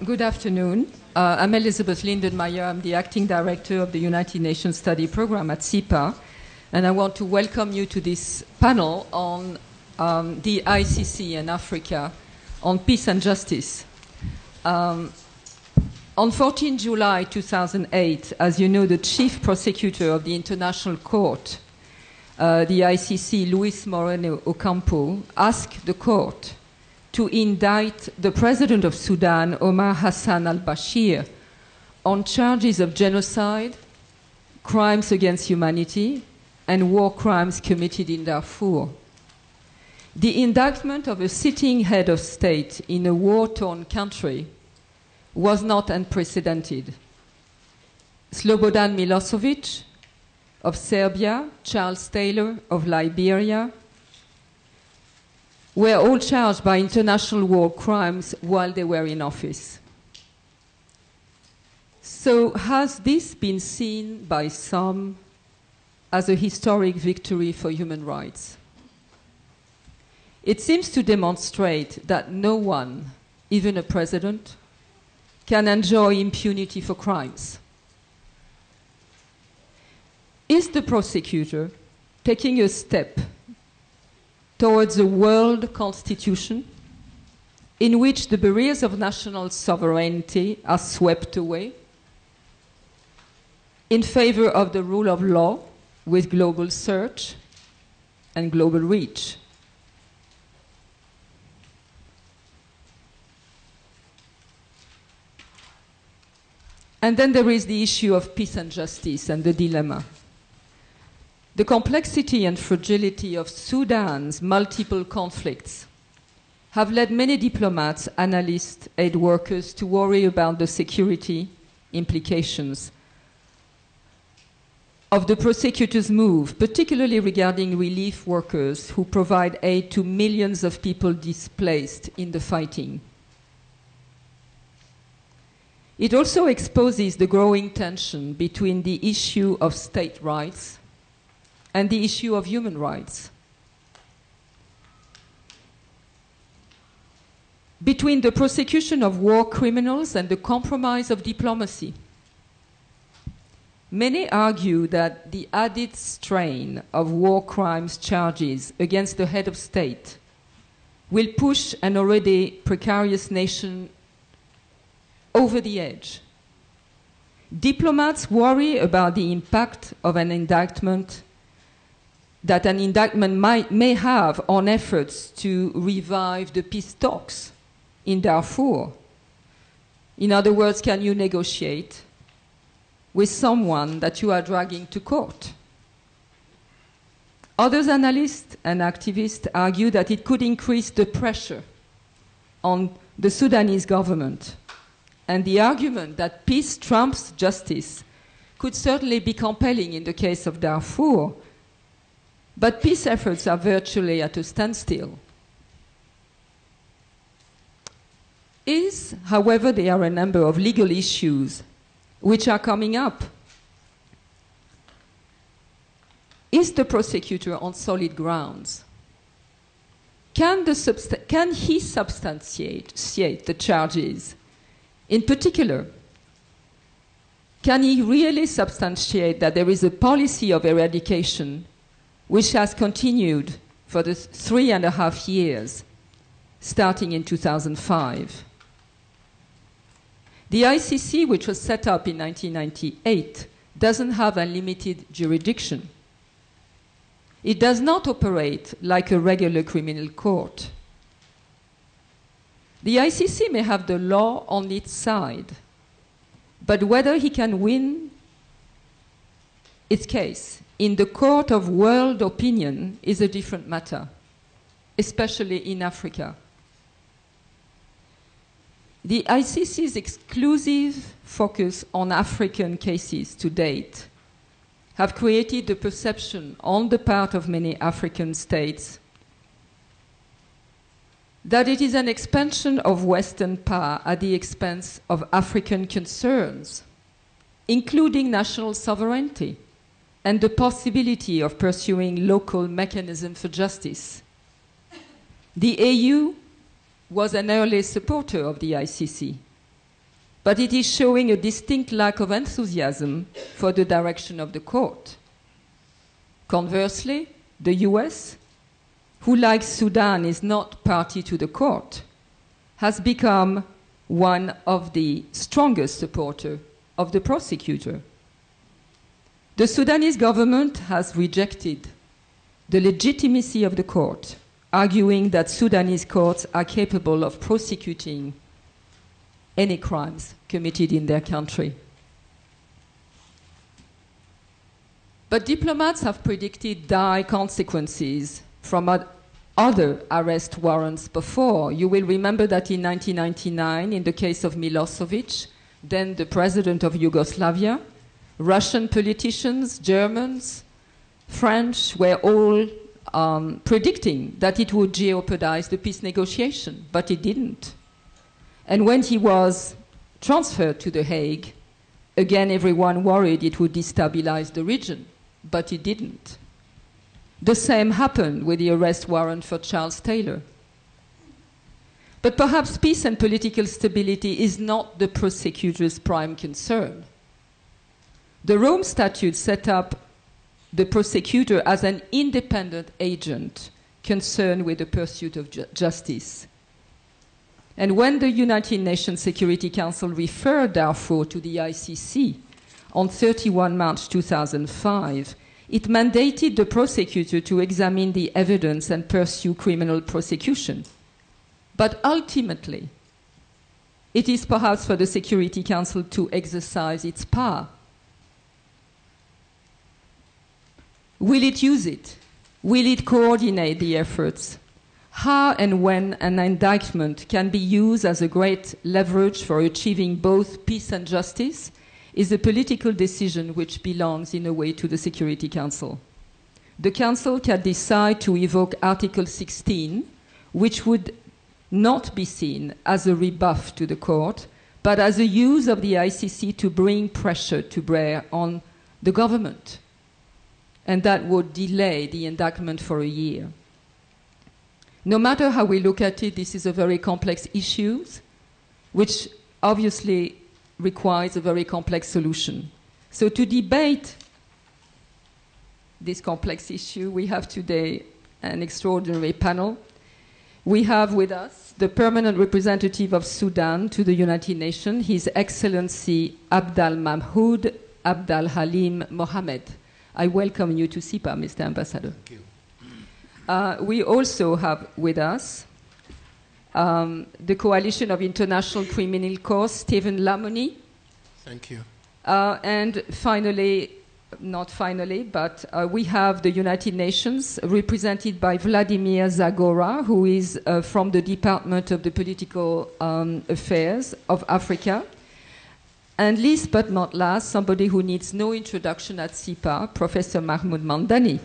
Good afternoon. I'm Elizabeth Lindenmayer. I'm the acting director of the United Nations Study Program at SIPA, and I want to welcome you to this panel on the ICC and Africa on peace and justice. On 14 July 2008, as you know, the chief prosecutor of the International Court, the ICC, Luis Moreno Ocampo, asked the court to indict the president of Sudan, Omar Hassan al-Bashir, on charges of genocide, crimes against humanity, and war crimes committed in Darfur. The indictment of a sitting head of state in a war-torn country was not unprecedented. Slobodan Milosevic of Serbia, Charles Taylor of Liberia, were all charged by international war crimes while they were in office. So has this been seen by some as a historic victory for human rights? It seems to demonstrate that no one, even a president, can enjoy impunity for crimes. Is the prosecutor taking a step towards a world constitution in which the barriers of national sovereignty are swept away in favor of the rule of law with global search and global reach? And then there is the issue of peace and justice and the dilemma. The complexity and fragility of Sudan's multiple conflicts have led many diplomats, analysts, aid workers to worry about the security implications of the prosecutor's move, particularly regarding relief workers who provide aid to millions of people displaced in the fighting. It also exposes the growing tension between the issue of state rights and the issue of human rights, between the prosecution of war criminals and the compromise of diplomacy. Many argue that the added strain of war crimes charges against the head of state will push an already precarious nation over the edge. Diplomats worry about the impact of an indictment that an indictment may have on efforts to revive the peace talks in Darfur. In other words, can you negotiate with someone that you are dragging to court? Other analysts and activists argue that it could increase the pressure on the Sudanese government, and the argument that peace trumps justice could certainly be compelling in the case of Darfur, but peace efforts are virtually at a standstill. However, there are a number of legal issues which are coming up. Is the prosecutor on solid grounds? Can he substantiate the charges? In particular, can he really substantiate that there is a policy of eradication which has continued for the 3.5 years, starting in 2005. The ICC, which was set up in 1998, doesn't have unlimited jurisdiction. It does not operate like a regular criminal court. The ICC may have the law on its side, but whether he can win its case in the court of world opinion is a different matter, especially in Africa. The ICC's exclusive focus on African cases to date have created the perception on the part of many African states that it is an expansion of Western power at the expense of African concerns, including national sovereignty and the possibility of pursuing local mechanisms for justice. The AU was an early supporter of the ICC, but it is showing a distinct lack of enthusiasm for the direction of the court. Conversely, the US, who, like Sudan, is not party to the court, has become one of the strongest supporters of the prosecutor. The Sudanese government has rejected the legitimacy of the court, arguing that Sudanese courts are capable of prosecuting any crimes committed in their country. But diplomats have predicted dire consequences from other arrest warrants before. You will remember that in 1999, in the case of Milosevic, then the president of Yugoslavia, Russian politicians, Germans, French were all predicting that it would jeopardize the peace negotiation, but it didn't. And when he was transferred to The Hague, again everyone worried it would destabilize the region, but it didn't. The same happened with the arrest warrant for Charles Taylor. But perhaps peace and political stability is not the prosecutor's prime concern. The Rome Statute set up the prosecutor as an independent agent concerned with the pursuit of justice. And when the United Nations Security Council referred Darfur to the ICC on 31 March 2005, it mandated the prosecutor to examine the evidence and pursue criminal prosecution. But ultimately, it is perhaps for the Security Council to exercise its power. Will it use it? Will it coordinate the efforts? How and when an indictment can be used as a great leverage for achieving both peace and justice is a political decision which belongs, in a way, to the Security Council. The Council can decide to evoke Article 16, which would not be seen as a rebuff to the court, but as a use of the ICC to bring pressure to bear on the government. And that would delay the indictment for a year. No matter how we look at it, this is a very complex issue, which obviously requires a very complex solution. So to debate this complex issue, we have today an extraordinary panel. We have with us the permanent representative of Sudan to the United Nations, His Excellency Abdalmahmood Abdalhaleem Mohamed. I welcome you to SIPA, Mr. Ambassador. Thank you. We also have with us the Coalition of International Criminal Courts, Stephen Lamony. Thank you. And finally, not finally, but we have the United Nations represented by Vladimir Zhagora, who is from the Department of the Political Affairs of Africa. And last but not last, somebody who needs no introduction at SIPA, Professor Mahmoud Mamdani.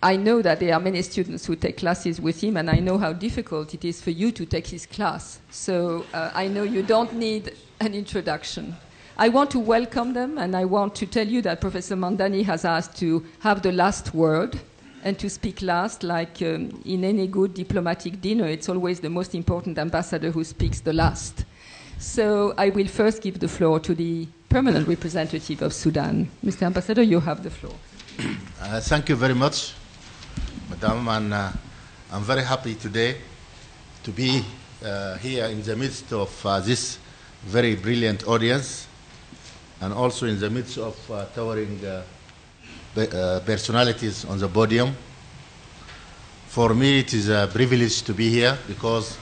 I know that there are many students who take classes with him, and I know how difficult it is for you to take his class. So I know you don't need an introduction. I want to welcome them, and I want to tell you that Professor Mamdani has asked to have the last word and to speak last. Like in any good diplomatic dinner, it's always the most important ambassador who speaks the last. So I will first give the floor to the permanent representative of Sudan. Mr. Ambassador, you have the floor. Thank you very much, Madam, and I'm very happy today to be here in the midst of this very brilliant audience, and also in the midst of towering personalities on the podium. For me, it is a privilege to be here because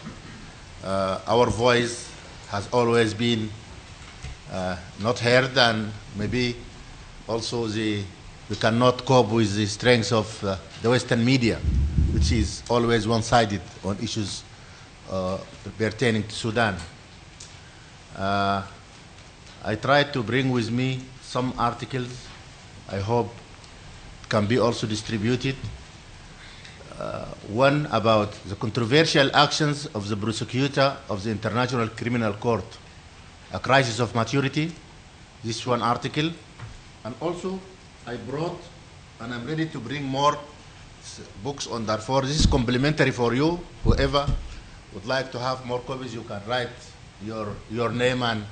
our voice has always been not heard, and maybe also we cannot cope with the strength of the Western media, which is always one-sided on issues pertaining to Sudan. I tried to bring with me some articles. I hope it can be also distributed. One about the controversial actions of the prosecutor of the International Criminal Court, a crisis of maturity. This is one article. And also, I brought, and I'm ready to bring more books on Darfur. This is complimentary for you, whoever would like to have more copies, you can write your name and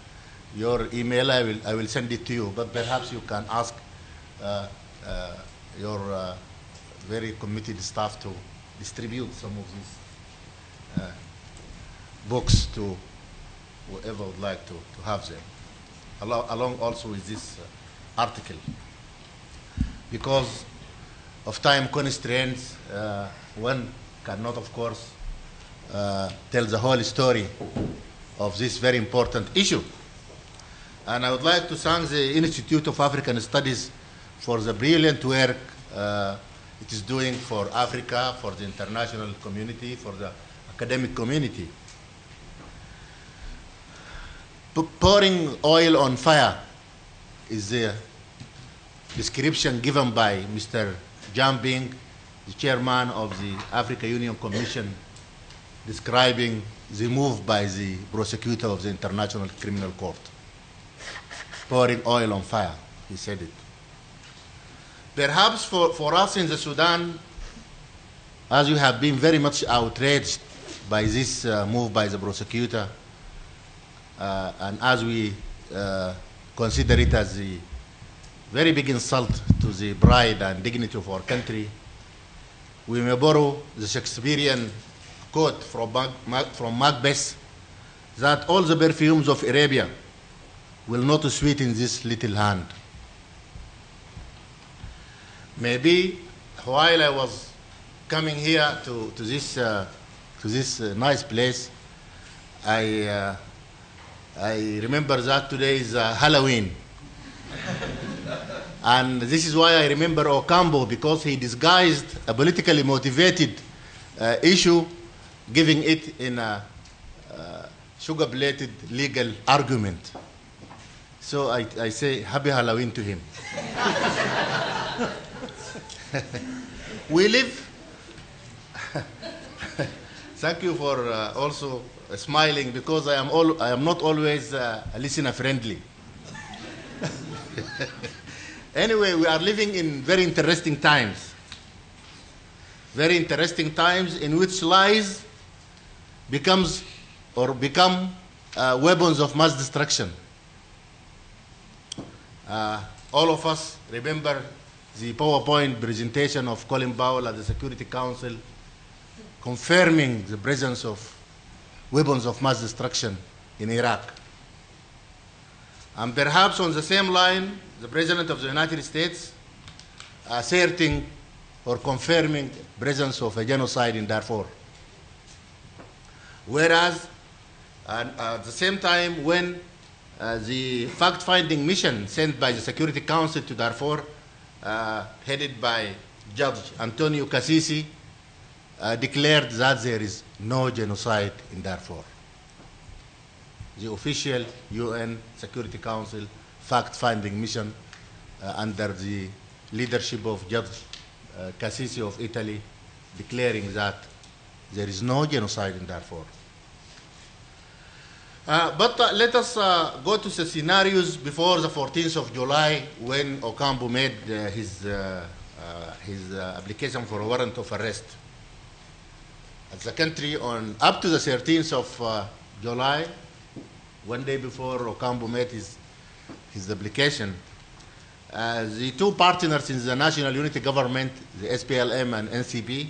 your email. I will send it to you. But perhaps you can ask your very committed staff to distribute some of these books to whoever would like to have them, along also with this article. Because of time constraints, one cannot, of course, tell the whole story of this very important issue. And I would like to thank the Institute of African Studies for the brilliant work it is doing for Africa, for the international community, for the academic community. Pouring oil on fire is the description given by Mr. Jan Bing, the chairman of the Africa Union Commission, describing the move by the prosecutor of the International Criminal Court. Pouring oil on fire, he said it. Perhaps for us in the Sudan, as we have been very much outraged by this move by the prosecutor, and as we consider it as the very big insult to the pride and dignity of our country, we may borrow the Shakespearean quote from Macbeth that all the perfumes of Arabia will not sweeten this little hand. Maybe while I was coming here to this nice place, I remember that today is Halloween. And this is why I remember Ocampo, because he disguised a politically motivated issue, giving it in a sugar-plated legal argument. So I say happy Halloween to him. We live. Thank you for also smiling, because I am not always listener friendly. Anyway, we are living in very interesting times. Very interesting times in which lies become weapons of mass destruction. All of us remember the PowerPoint presentation of Colin Powell at the Security Council, confirming the presence of weapons of mass destruction in Iraq. And perhaps on the same line, the President of the United States asserting or confirming presence of a genocide in Darfur. Whereas, at the same time, when the fact-finding mission sent by the Security Council to Darfur, headed by Judge Antonio Cassisi, declared that there is no genocide in Darfur. The official UN Security Council fact-finding mission under the leadership of Judge Cassisi of Italy, declaring that there is no genocide in Darfur. But let us go to the scenarios before the 14th of July, when Ocampo made his application for a warrant of arrest. At the country, up to the 13th of July, one day before Ocampo made his application, the two partners in the National Unity Government, the SPLM and NCP,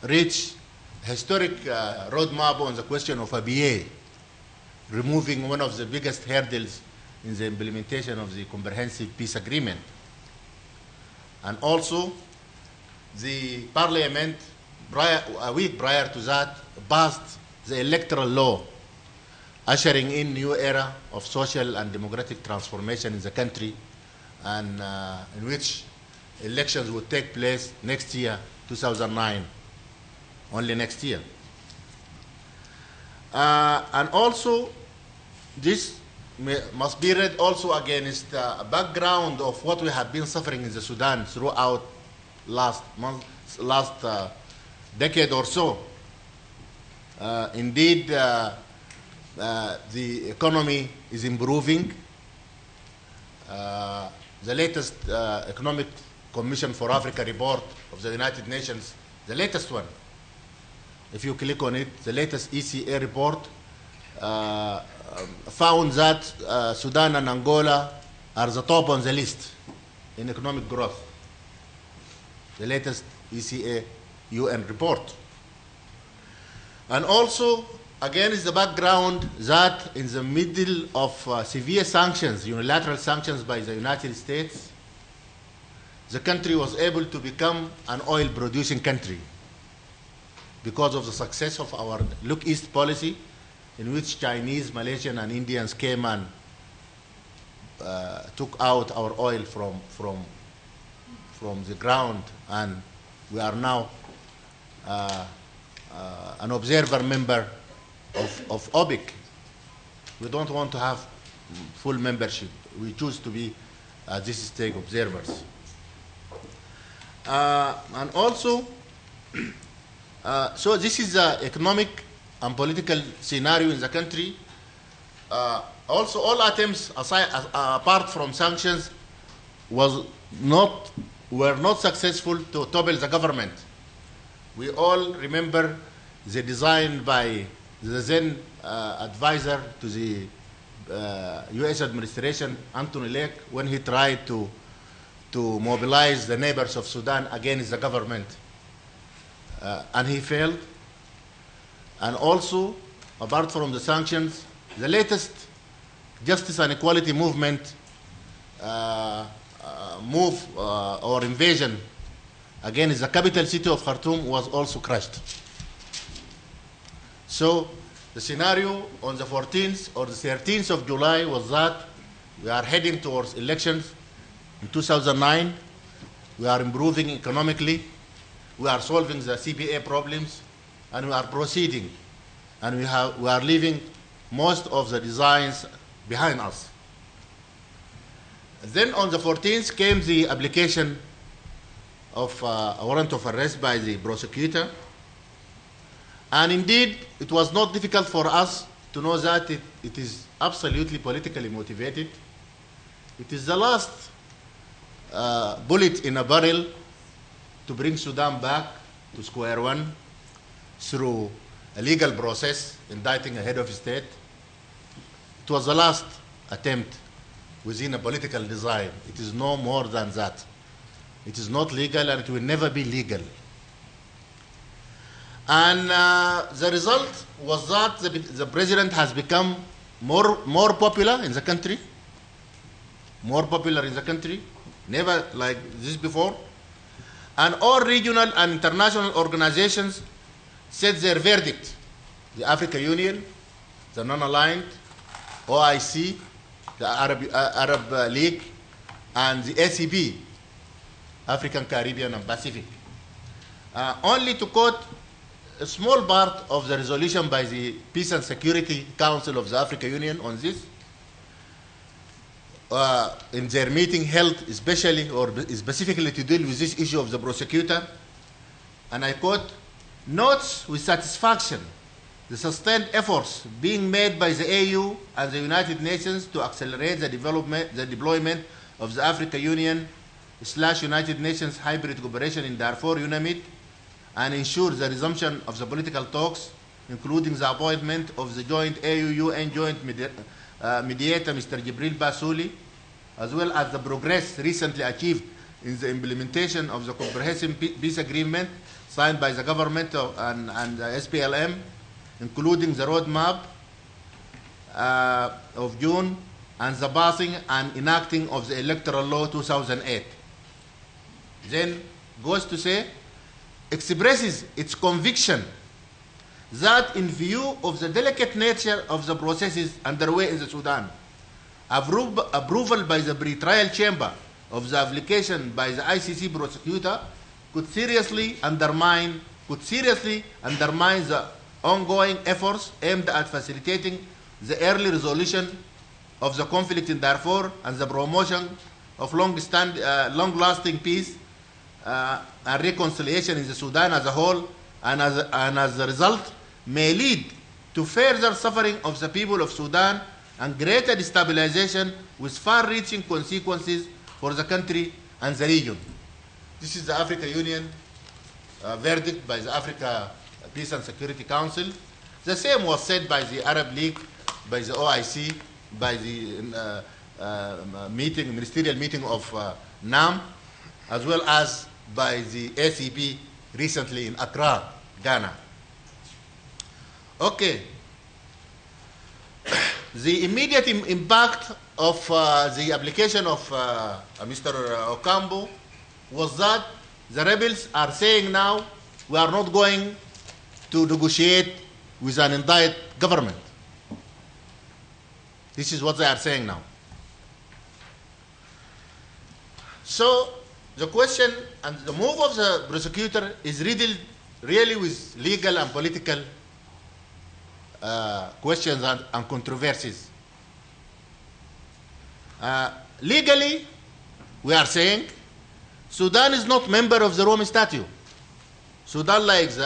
reached a historic roadmap on the question of ABA, removing one of the biggest hurdles in the implementation of the Comprehensive Peace Agreement. And also, the Parliament, a week prior to that, passed the electoral law, ushering in a new era of social and democratic transformation in the country, and in which elections would take place next year, 2009, only next year. And also, this must be read also against a background of what we have been suffering in the Sudan throughout last decade or so. Indeed, the economy is improving. The latest Economic Commission for Africa report of the United Nations, the latest one, if you click on it, the latest ECA report found that Sudan and Angola are the top on the list in economic growth. The latest ECA UN report. And also, again, is the background that in the middle of severe sanctions, unilateral sanctions by the United States, the country was able to become an oil-producing country because of the success of our Look East policy, in which Chinese, Malaysian, and Indians came and took out our oil from the ground, and we are now an observer member of OPEC. We don't want to have full membership. We choose to be this stage observers. And also, so this is the economic and political scenario in the country. Also, all attempts apart from sanctions were not successful to topple the government. We all remember the design by the then advisor to the U.S. administration, Anthony Lake, when he tried to mobilize the neighbors of Sudan against the government. And he failed. And also, apart from the sanctions, the latest justice and equality movement or invasion against the capital city of Khartoum was also crushed. So the scenario on the 14th or the 13th of July was that we are heading towards elections in 2009. We are improving economically. We are solving the CPA problems, and we are proceeding. And we are leaving most of the designs behind us. Then on the 14th came the application of a warrant of arrest by the prosecutor. And indeed, it was not difficult for us to know that it is absolutely politically motivated. It is the last bullet in a barrel to bring Sudan back to square one through a legal process, indicting a head of state. It was the last attempt within a political design. It is no more than that. It is not legal, and it will never be legal. And the result was that the president has become more popular in the country, never like this before. And all regional and international organizations said their verdict. The African Union, the non-aligned, OIC, the Arab League, and the SIPA, African, Caribbean, and Pacific. Only to quote a small part of the resolution by the Peace and Security Council of the African Union on this, in their meeting held especially or specifically to deal with this issue of the prosecutor, and I quote, notes with satisfaction the sustained efforts being made by the AU and the United Nations to accelerate the deployment of the African Union / United Nations hybrid cooperation in Darfur, UNAMID, and ensure the resumption of the political talks, including the appointment of the joint AU-UN joint mediator, Mr. Jibril Bassouli, as well as the progress recently achieved in the implementation of the comprehensive peace agreement signed by the government and the SPLM, including the roadmap of June and the passing and enacting of the Electoral Law 2008. Then goes to say, expresses its conviction that in view of the delicate nature of the processes underway in the Sudan, approval by the pre-trial chamber of the application by the ICC prosecutor could seriously undermine the ongoing efforts aimed at facilitating the early resolution of the conflict in Darfur and the promotion of long-lasting peace and reconciliation in the Sudan as a whole, and as a result may lead to further suffering of the people of Sudan and greater destabilization with far-reaching consequences for the country and the region. This is the African Union verdict by the Africa Peace and Security Council. The same was said by the Arab League, by the OIC, by the ministerial meeting of NAM, as well as by the SIPA recently in Accra, Ghana. Okay. The immediate impact of the application of Mr. Okambo was that the rebels are saying now we are not going to negotiate with an indicted government. This is what they are saying now. So the question and the move of the prosecutor is really with legal and political questions and controversies. Legally, we are saying Sudan is not member of the Rome Statute. Sudan, like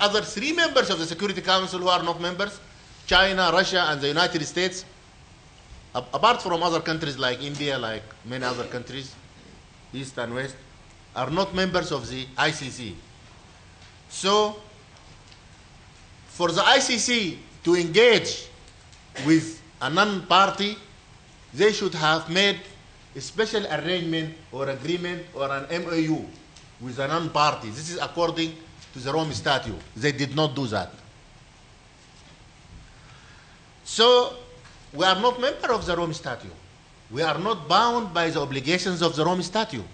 other 3 members of the Security Council who are not members, China, Russia, and the United States, apart from other countries like India, like many other countries, East and West, are not members of the ICC. So, for the ICC to engage with a non-party, they should have made a special arrangement or agreement or an MOU with a non-party. This is according to the Rome Statute. They did not do that. So, we are not member of the Rome Statute. We are not bound by the obligations of the Rome Statute.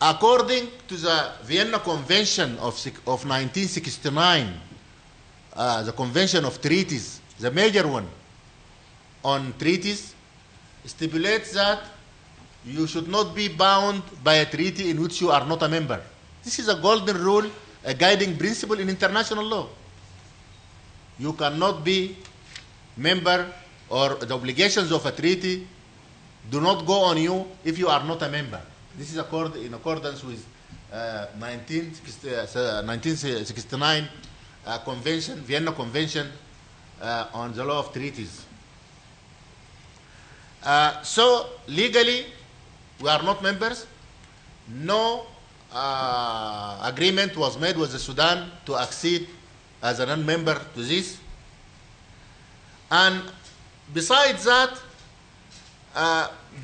According to the Vienna Convention of 1969, the Convention of Treaties, the major one on treaties, stipulates that you should not be bound by a treaty in which you are not a member. This is a golden rule, a guiding principle in international law. You cannot be member, or the obligations of a treaty do not go on you if you are not a member. This is in accordance with 1969 Convention, Vienna Convention on the law of treaties. So legally, we are not members. No agreement was made with the Sudan to accede as a non-member to this. And besides that,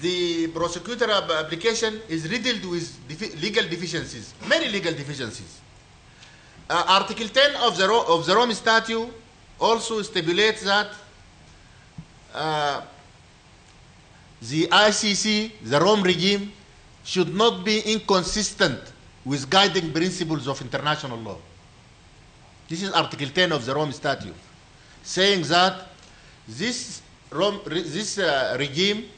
the prosecutor application is riddled with legal deficiencies, many legal deficiencies. Article 10 of the Rome Statute also stipulates that the ICC, the Rome regime, should not be inconsistent with guiding principles of international law. This is Article 10 of the Rome Statute, saying that this Rome regime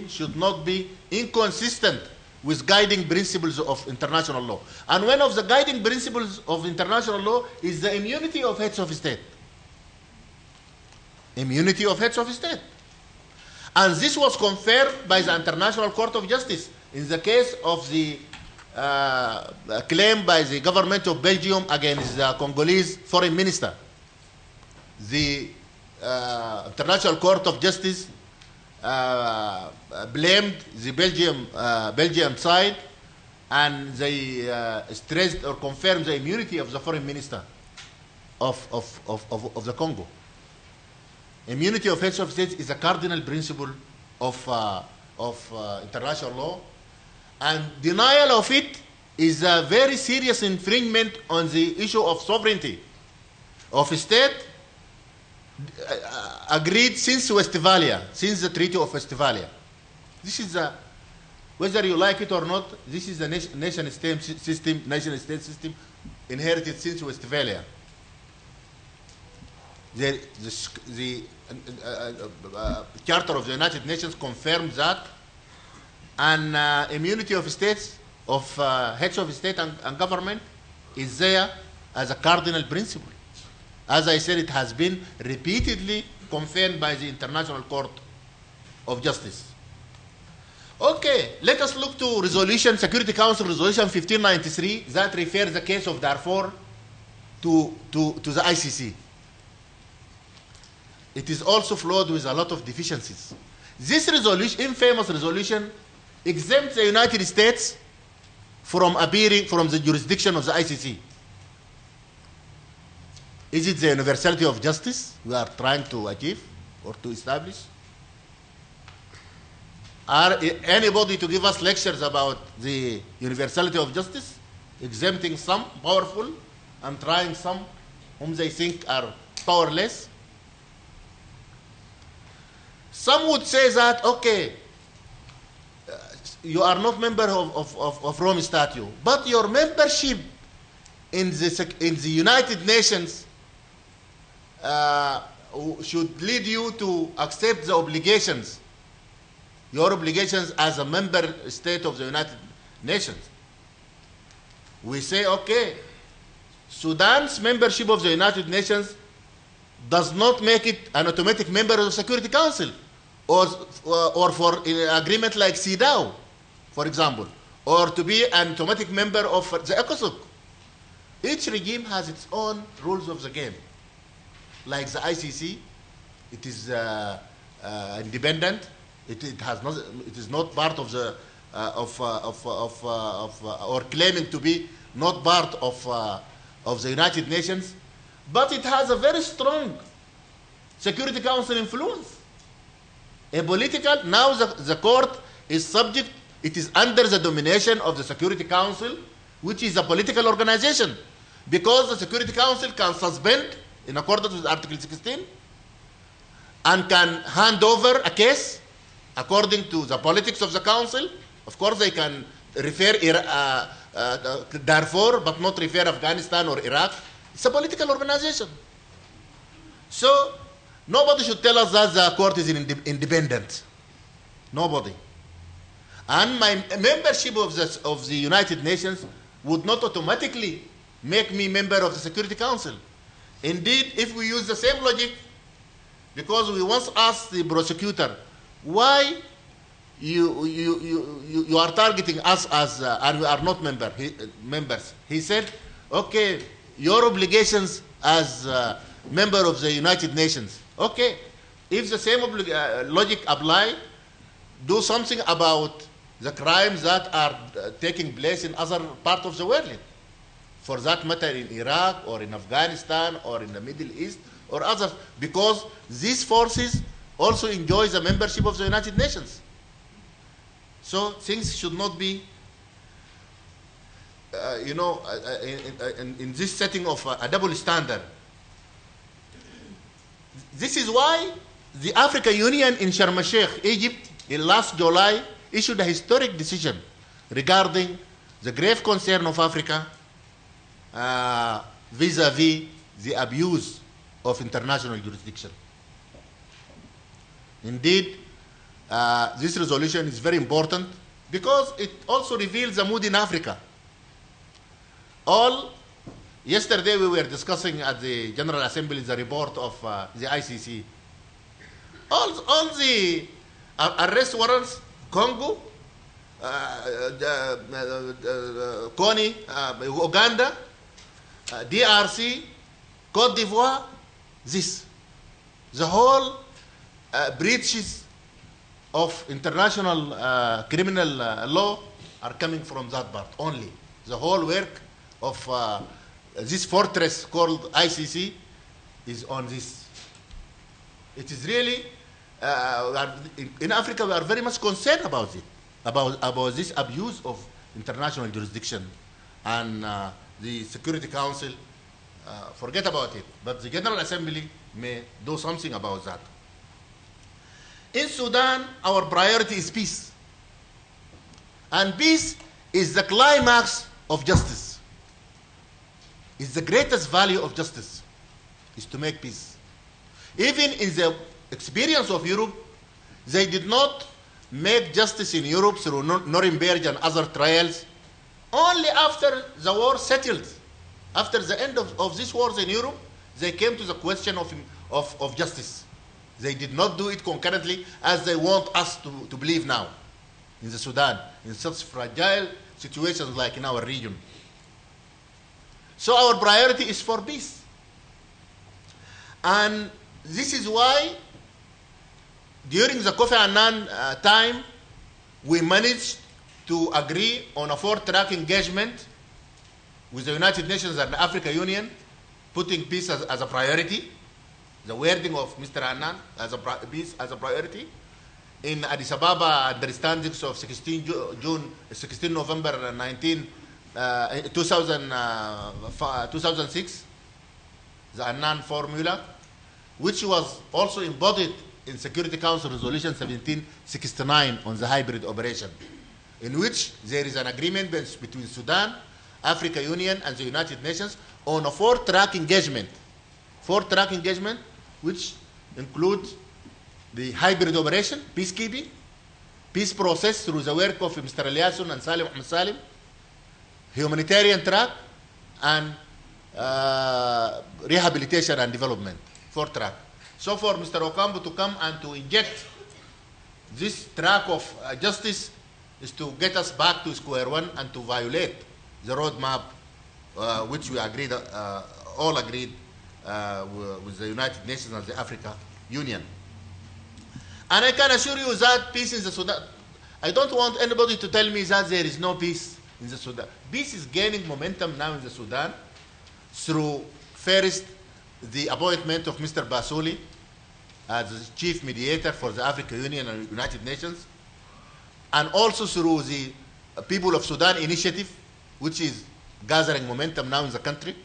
should not be inconsistent with guiding principles of international law. And one of the guiding principles of international law is the immunity of heads of state. Immunity of heads of state. And this was conferred by the International Court of Justice in the case of the claim by the government of Belgium against the Congolese foreign minister. The International Court of Justice blamed the Belgium side, and they stressed or confirmed the immunity of the foreign minister of the Congo. Immunity of heads of state is a cardinal principle of international law, and denial of it is a very serious infringement on the issue of sovereignty of a state agreed since Westphalia, since the Treaty of Westphalia. This is whether you like it or not, this is the nation-state system inherited since Westphalia. The Charter of the United Nations confirms that, and immunity of states, of heads of state and government, is there as a cardinal principle. As I said, it has been repeatedly confirmed by the International Court of Justice. Okay, let us look to Security Council Resolution 1593 that refers the case of Darfur to the ICC. It is also flawed with a lot of deficiencies. This resolution, infamous resolution, exempts the United States from appearing from the jurisdiction of the ICC. Is it the universality of justice we are trying to achieve or to establish? Are anybody to give us lectures about the universality of justice, exempting some powerful and trying some whom they think are powerless? Some would say that, okay, you are not member of Rome Statute, but your membership in the United Nations should lead you to accept the obligations, your obligations as a member state of the United Nations. We say, okay, Sudan's membership of the United Nations does not make it an automatic member of the Security Council, or for an agreement like CEDAW, for example, or to be an automatic member of the ECOSOC. Each regime has its own rules of the game. Like the ICC, it is independent. It is not part of the or claiming to be not part of the United Nations, but it has a very strong Security Council influence. A political, now the court is subject, it is under the domination of the Security Council, which is a political organization, because the Security Council can suspend in accordance with Article 16 and can hand over a case according to the politics of the council. Of course, they can refer Darfur, but not refer Afghanistan or Iraq. It's a political organization. So nobody should tell us that the court is independent. Nobody. And my membership of the United Nations would not automatically make me member of the Security Council. Indeed, if we use the same logic, because we once asked the prosecutor, why you are targeting us as and we are not members. He said, okay, your obligations as member of the United Nations. Okay, if the same logic apply, do something about the crimes that are taking place in other parts of the world. For that matter, in Iraq or in Afghanistan or in the Middle East or others, because these forces also enjoy the membership of the United Nations. So things should not be, in this setting of a double standard. This is why the African Union in Sharm el-Sheikh, Egypt, in last July, issued a historic decision regarding the grave concern of Africa vis-à-vis the abuse of international jurisdiction. Indeed, this resolution is very important because it also reveals the mood in Africa. Yesterday we were discussing at the General Assembly the report of the ICC. All the arrest warrants, Congo, Kony, Uganda, DRC, Cote d'Ivoire, the whole breaches of international criminal law are coming from that part only. The whole work of this fortress called ICC is on this. It is really, in Africa we are very much concerned about it, about this abuse of international jurisdiction. And the Security Council, forget about it, but the General Assembly may do something about that. In Sudan, our priority is peace. And peace is the climax of justice. It's the greatest value of justice, is to make peace. Even in the experience of Europe, they did not make justice in Europe through Nuremberg and other trials. Only after the war settled, after the end of these wars in Europe, they came to the question of justice. They did not do it concurrently as they want us to believe now in the Sudan, in such fragile situations like in our region. So our priority is for peace. And this is why during the Kofi Annan time, we managed to agree on a 4-track engagement with the United Nations and the African Union putting peace as a priority, the wording of Mr. Annan as peace as a priority. In Addis Ababa, understandings of 16 November 2006, the Annan formula, which was also embodied in Security Council Resolution 1769 on the hybrid operation, in which there is an agreement between Sudan, African Union, and the United Nations on a four-track engagement. Four-track engagement, which includes the hybrid operation, peacekeeping, peace process through the work of Mr. Eliason and Mohamed Salim, humanitarian track, and rehabilitation and development, four-track. So for Mr. Okambo to come and to inject this track of justice is to get us back to square one and to violate the roadmap which we agreed, all agreed with the United Nations and the African Union. And I can assure you that peace in the Sudan, I don't want anybody to tell me that there is no peace in the Sudan. Peace is gaining momentum now in the Sudan through, first, the appointment of Mr. Basoli as the chief mediator for the African Union and United Nations, and also through the People of Sudan initiative, which is gathering momentum now in the country,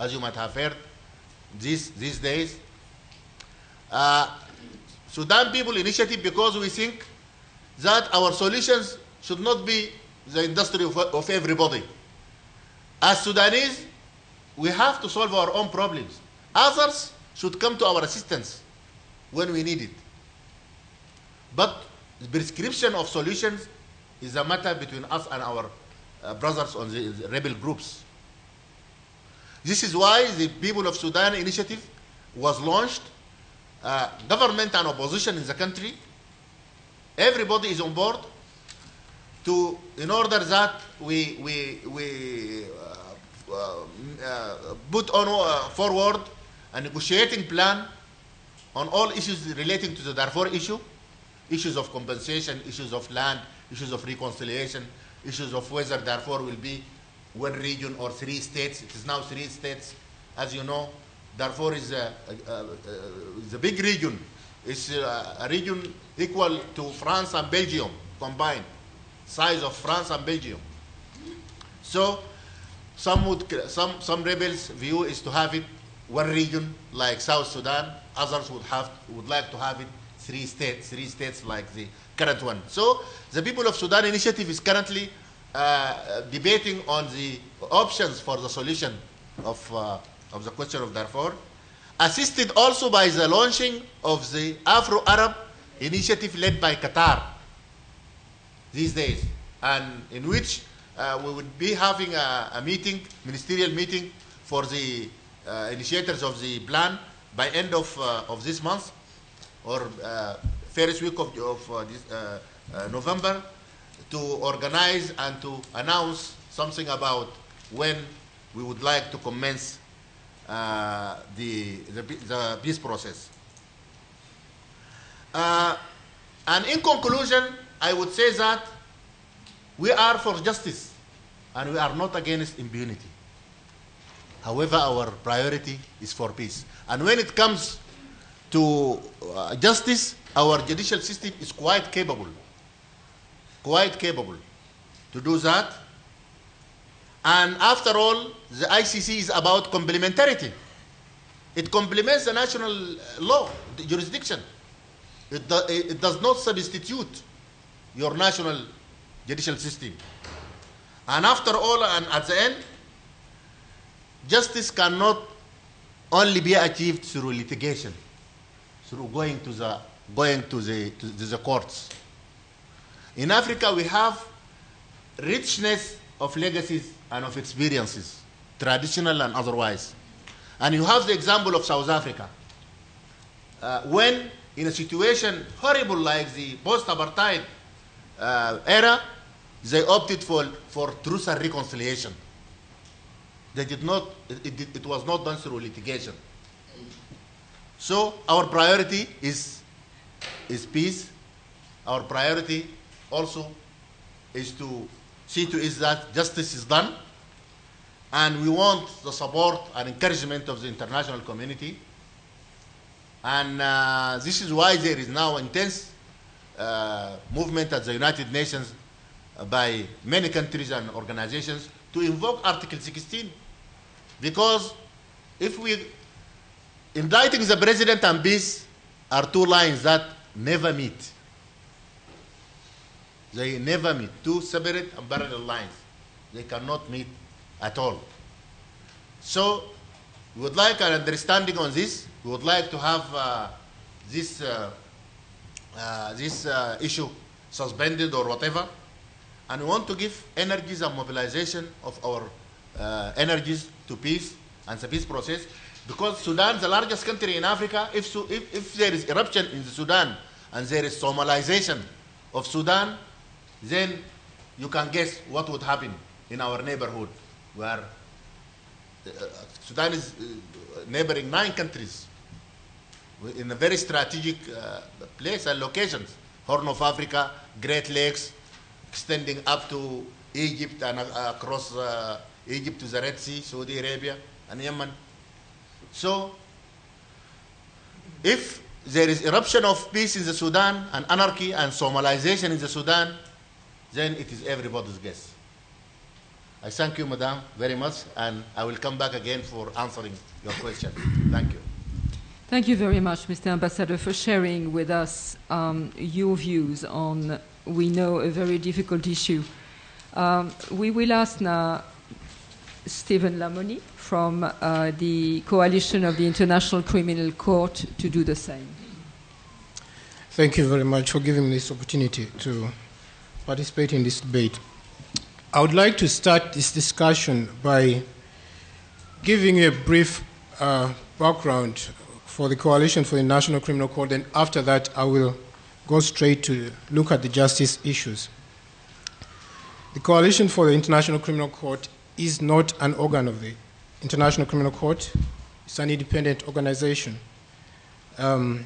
as you might have heard these days. Sudan People Initiative, because we think that our solutions should not be the industry of everybody. As Sudanese, we have to solve our own problems. Others should come to our assistance when we need it. But the prescription of solutions is a matter between us and our brothers on the rebel groups. This is why the People of Sudan initiative was launched. Government and opposition in the country, everybody is on board in order that we put forward a negotiating plan on all issues relating to the Darfur issue, issues of compensation, issues of land, issues of reconciliation, issues of whether Darfur will be one region or 3 states. It is now 3 states, as you know. Darfur is a big region. It's a region equal to France and Belgium combined, size of France and Belgium. So some rebels' view is to have it one region like South Sudan. Others would like to have it 3 states like the current one. So the People of Sudan initiative is currently debating on the options for the solution of the question of Darfur, assisted also by the launching of the Afro-Arab initiative led by Qatar these days, and in which we would be having a meeting, ministerial meeting, for the initiators of the plan by end of this month, or first week of this, November, to organize and to announce something about when we would like to commence the peace process. And in conclusion, I would say that we are for justice and we are not against impunity. However, our priority is for peace. And when it comes to justice, our judicial system is quite capable to do that. And after all, the ICC is about complementarity. It complements the national law, the jurisdiction. It does not substitute your national judicial system. And after all, and at the end, justice cannot only be achieved through litigation, through going to the courts. In Africa, we have richness of legacies and of experiences, traditional and otherwise. And you have the example of South Africa. When in a situation horrible like the post-apartheid era, they opted for truth and reconciliation. They did not, it was not done through litigation. So our priority is peace. Our priority also is to see to it that justice is done. And we want the support and encouragement of the international community. And this is why there is now intense movement at the United Nations by many countries and organizations to invoke Article 16. Because if we, indicting the president and peace are two lines that never meet. They never meet. Two separate and parallel lines. They cannot meet at all. So we would like an understanding on this. We would like to have this issue suspended or whatever. And we want to give energies and mobilization of our energies to peace and the peace process. Because Sudan, the largest country in Africa, if there is eruption in the Sudan and there is Somalization of Sudan, then you can guess what would happen in our neighborhood, where Sudan is neighboring 9 countries in a very strategic place and locations. Horn of Africa, Great Lakes, extending up to Egypt and across Egypt to the Red Sea, Saudi Arabia, and Yemen. So, if there is eruption of peace in the Sudan and anarchy and Somalization in the Sudan, then it is everybody's guess. I thank you, Madam, very much, and I will come back again for answering your question. Thank you. Thank you very much, Mr. Ambassador, for sharing with us your views on, we know, a very difficult issue. We will ask now Stephen Lamony from the Coalition of the International Criminal Court to do the same. Thank you very much for giving me this opportunity to participate in this debate. I would like to start this discussion by giving you a brief background for the Coalition for the International Criminal Court, and after that I will go straight to look at the justice issues. The Coalition for the International Criminal Court is not an organ of the International Criminal Court. It's an independent organization. And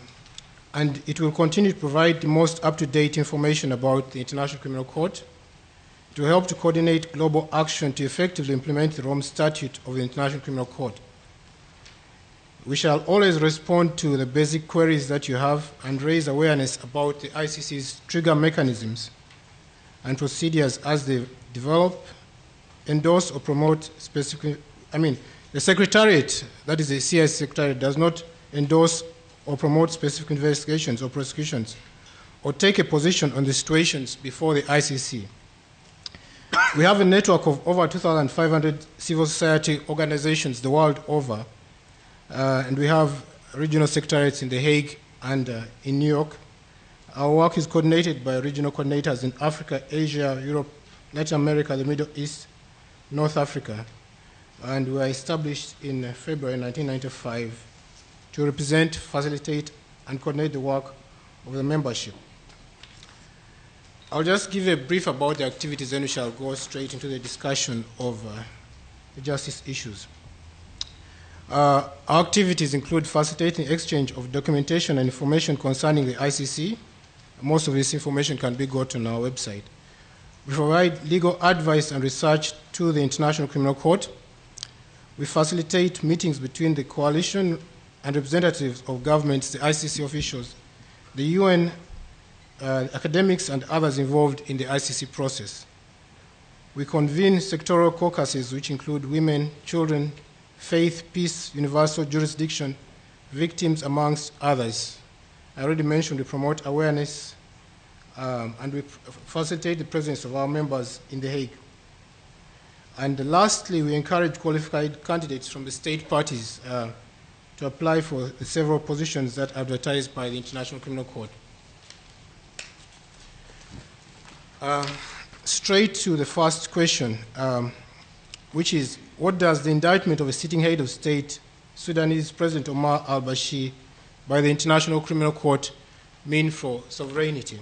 it will continue to provide the most up-to-date information about the International Criminal Court, to help to coordinate global action to effectively implement the Rome Statute of the International Criminal Court. We shall always respond to the basic queries that you have and raise awareness about the ICC's trigger mechanisms and procedures as they develop, endorse, or promote specific. The Secretariat, that is the CIS Secretariat, does not endorse or promote specific investigations or prosecutions or take a position on the situations before the ICC. We have a network of over 2,500 civil society organizations the world over, and we have regional secretariats in The Hague and in New York. Our work is coordinated by regional coordinators in Africa, Asia, Europe, Latin America, the Middle East, North Africa, and we were established in February 1995 to represent, facilitate, and coordinate the work of the membership. I'll just give a brief about the activities, then we shall go straight into the discussion of the justice issues. Our activities include facilitating exchange of documentation and information concerning the ICC. Most of this information can be got on our website. We provide legal advice and research to the International Criminal Court. We facilitate meetings between the coalition and representatives of governments, the ICC officials, the UN, academics, and others involved in the ICC process. We convene sectoral caucuses which include women, children, faith, peace, universal jurisdiction, victims, amongst others. I already mentioned we promote awareness and we facilitate the presence of our members in The Hague. And lastly, we encourage qualified candidates from the state parties to apply for the several positions that are advertised by the International Criminal Court. Straight to the first question, which is, what does the indictment of a sitting head of state, Sudanese President Omar al-Bashir, by the International Criminal Court mean for sovereignty?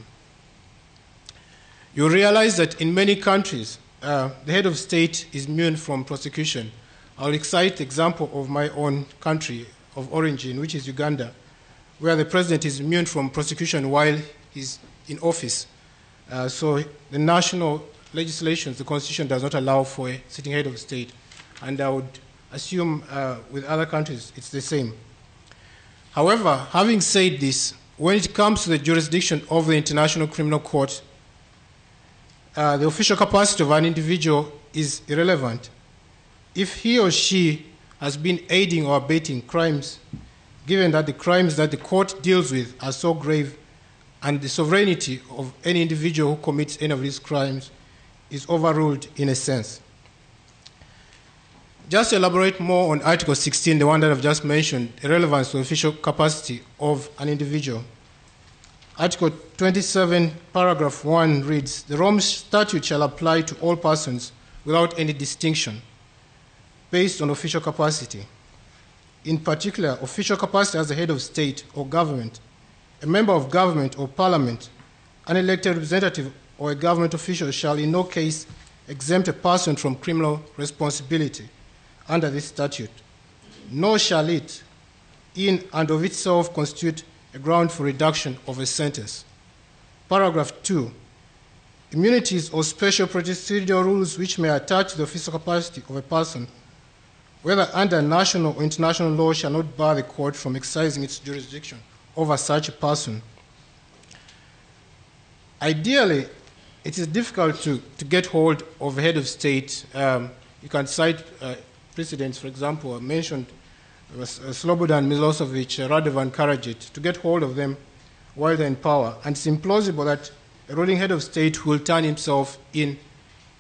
You realize that in many countries, the head of state is immune from prosecution. I'll cite the example of my own country of origin, which is Uganda, where the president is immune from prosecution while he's in office. So the national legislation, the constitution, does not allow for a sitting head of state. and I would assume with other countries it's the same. However, having said this, when it comes to the jurisdiction of the International Criminal Court, the official capacity of an individual is irrelevant. If he or she has been aiding or abetting crimes, given that the crimes that the court deals with are so grave and the sovereignty of any individual who commits any of these crimes is overruled in a sense. Just to elaborate more on Article 16, the one that I've just mentioned, the relevance to official capacity of an individual. Article 27, paragraph 1 reads, "The Rome Statute shall apply to all persons without any distinction, based on official capacity. In particular, official capacity as the head of state or government, a member of government or parliament, an elected representative or a government official shall in no case exempt a person from criminal responsibility under this statute, nor shall it, in and of itself, constitute a ground for reduction of a sentence." Paragraph 2, immunities or special procedural rules which may attach to the official capacity of a person, whether under national or international law, shall not bar the court from exercising its jurisdiction over such a person. Ideally, it is difficult to get hold of a head of state. You can cite precedents, for example, I mentioned Slobodan Milosevic, Radovan Karadzic, to get hold of them while they're in power. And it's implausible that a ruling head of state will turn himself in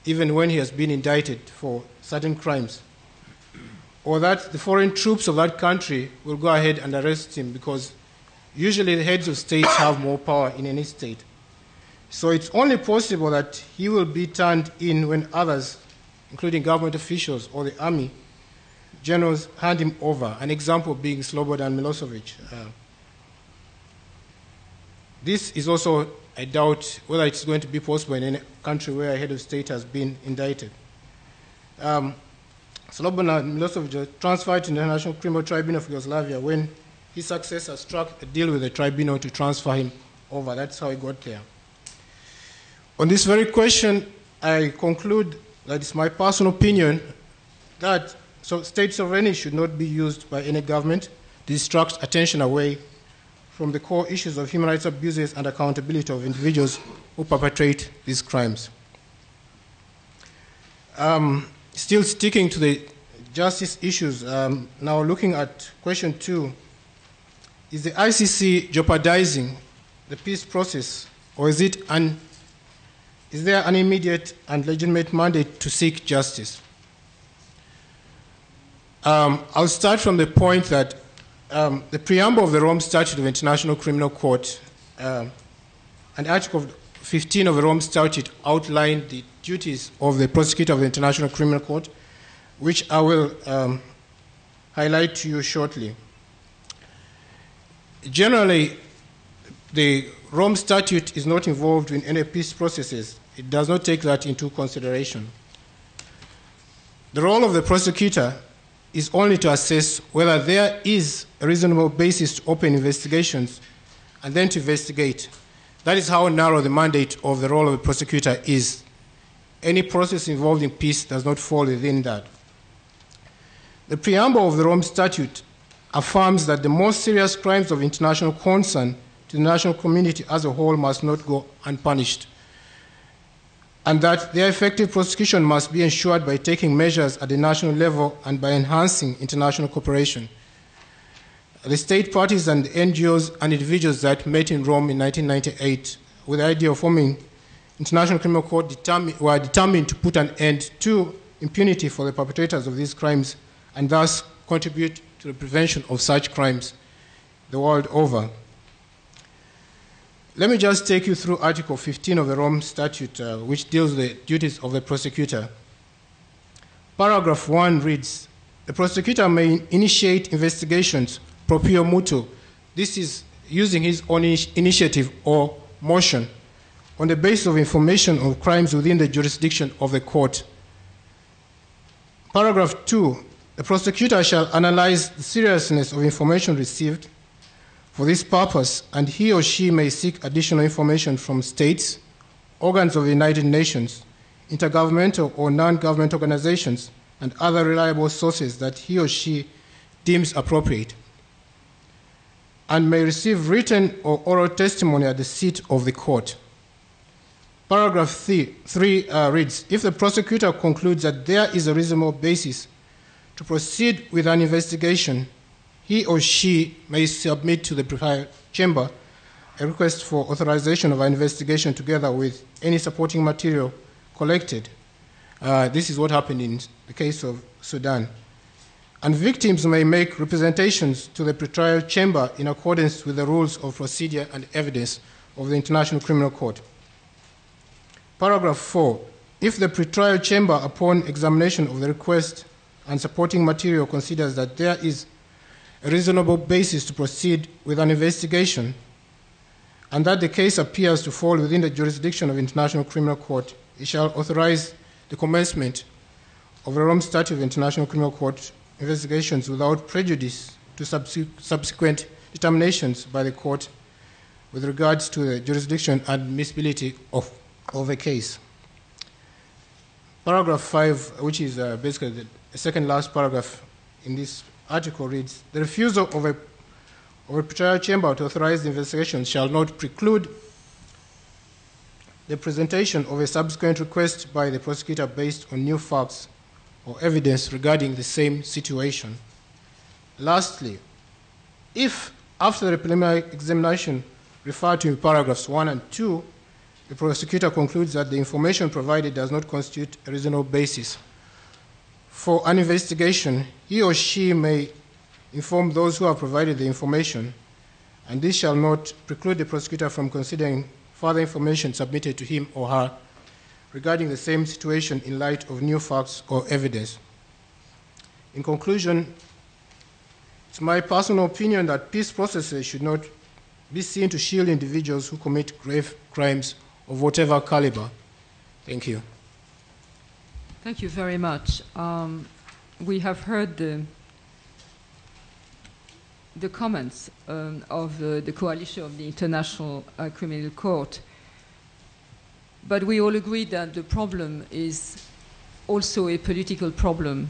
even when he has been indicted for certain crimes, or that the foreign troops of that country will go ahead and arrest him, because usually the heads of states have more power in any state. So it's only possible that he will be turned in when others, including government officials or the army generals, hand him over, an example being Slobodan Milosevic. This is also, I doubt, whether it's going to be possible in any country where a head of state has been indicted. Slobodan Milosevic was transferred to the International Criminal Tribunal of Yugoslavia when his successor struck a deal with the tribunal to transfer him over. That's how he got there. On this very question, I conclude that it's my personal opinion that state sovereignty should not be used by any government to distract attention away from the core issues of human rights abuses and accountability of individuals who perpetrate these crimes. Still sticking to the justice issues, now looking at question 2, is the ICC jeopardizing the peace process, or is there an immediate and legitimate mandate to seek justice? I'll start from the point that the preamble of the Rome Statute of International Criminal Court and Article 15 of the Rome Statute outline the duties of the prosecutor of the International Criminal Court, which I will highlight to you shortly. Generally, the Rome Statute is not involved in any peace processes. It does not take that into consideration. The role of the prosecutor is only to assess whether there is a reasonable basis to open investigations and then to investigate. That is how narrow the mandate of the role of the prosecutor is. Any process involved in peace does not fall within that. The preamble of the Rome Statute affirms that the most serious crimes of international concern to the national community as a whole must not go unpunished, and that their effective prosecution must be ensured by taking measures at the national level and by enhancing international cooperation. The state parties and the NGOs and individuals that met in Rome in 1998 with the idea of forming International Criminal Court were determined to put an end to impunity for the perpetrators of these crimes and thus contribute to the prevention of such crimes the world over. Let me just take you through Article 15 of the Rome Statute, which deals with the duties of the prosecutor. Paragraph 1 reads, "The prosecutor may initiate investigations proprio mutuo." This is using his own initiative or motion on the basis of information of crimes within the jurisdiction of the court. Paragraph 2, "The prosecutor shall analyze the seriousness of information received for this purpose, and he or she may seek additional information from states, organs of the United Nations, intergovernmental or non-government organizations, and other reliable sources that he or she deems appropriate, and may receive written or oral testimony at the seat of the court. Paragraph 3 reads, if the prosecutor concludes that there is a reasonable basis to proceed with an investigation, he or she may submit to the pretrial chamber a request for authorization of an investigation together with any supporting material collected. This is what happened in the case of Sudan. And victims may make representations to the pretrial chamber in accordance with the rules of procedure and evidence of the International Criminal Court. Paragraph 4, if the pretrial chamber, upon examination of the request and supporting material, considers that there is a reasonable basis to proceed with an investigation and that the case appears to fall within the jurisdiction of the International Criminal Court, it shall authorize the commencement of a Rome Statute of International Criminal Court investigations without prejudice to subsequent determinations by the court with regards to the jurisdiction and admissibility of a case. Paragraph 5, which is basically the second last paragraph in this article, reads, the refusal of a pretrial chamber to authorize the investigation shall not preclude the presentation of a subsequent request by the prosecutor based on new facts or evidence regarding the same situation. Lastly, if after the preliminary examination referred to in paragraphs 1 and 2, the prosecutor concludes that the information provided does not constitute a reasonable basis for an investigation, he or she may inform those who have provided the information, and this shall not preclude the prosecutor from considering further information submitted to him or her regarding the same situation in light of new facts or evidence. In conclusion, it's my personal opinion that peace processes should not be seen to shield individuals who commit grave crimes of whatever caliber. Thank you. Thank you very much. We have heard the comments of the coalition of the International Criminal Court, but we all agree that the problem is also a political problem.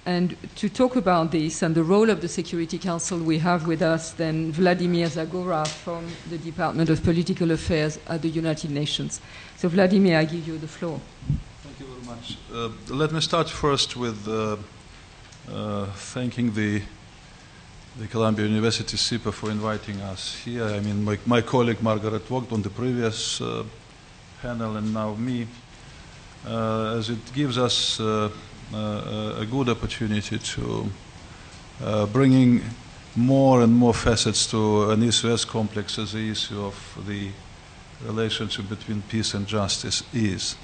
And to talk about this and the role of the Security Council, we have with us then Vladimir Zhagora from the Department of Political Affairs at the United Nations. So Vladimir, I give you the floor. Thank you very much. Let me start first with thanking the Columbia University SIPA for inviting us here. I mean, my colleague Margaret worked on the previous panel and now me, as it gives us a good opportunity to bringing more and more facets to an issue as complex as the issue of the relationship between peace and justice is.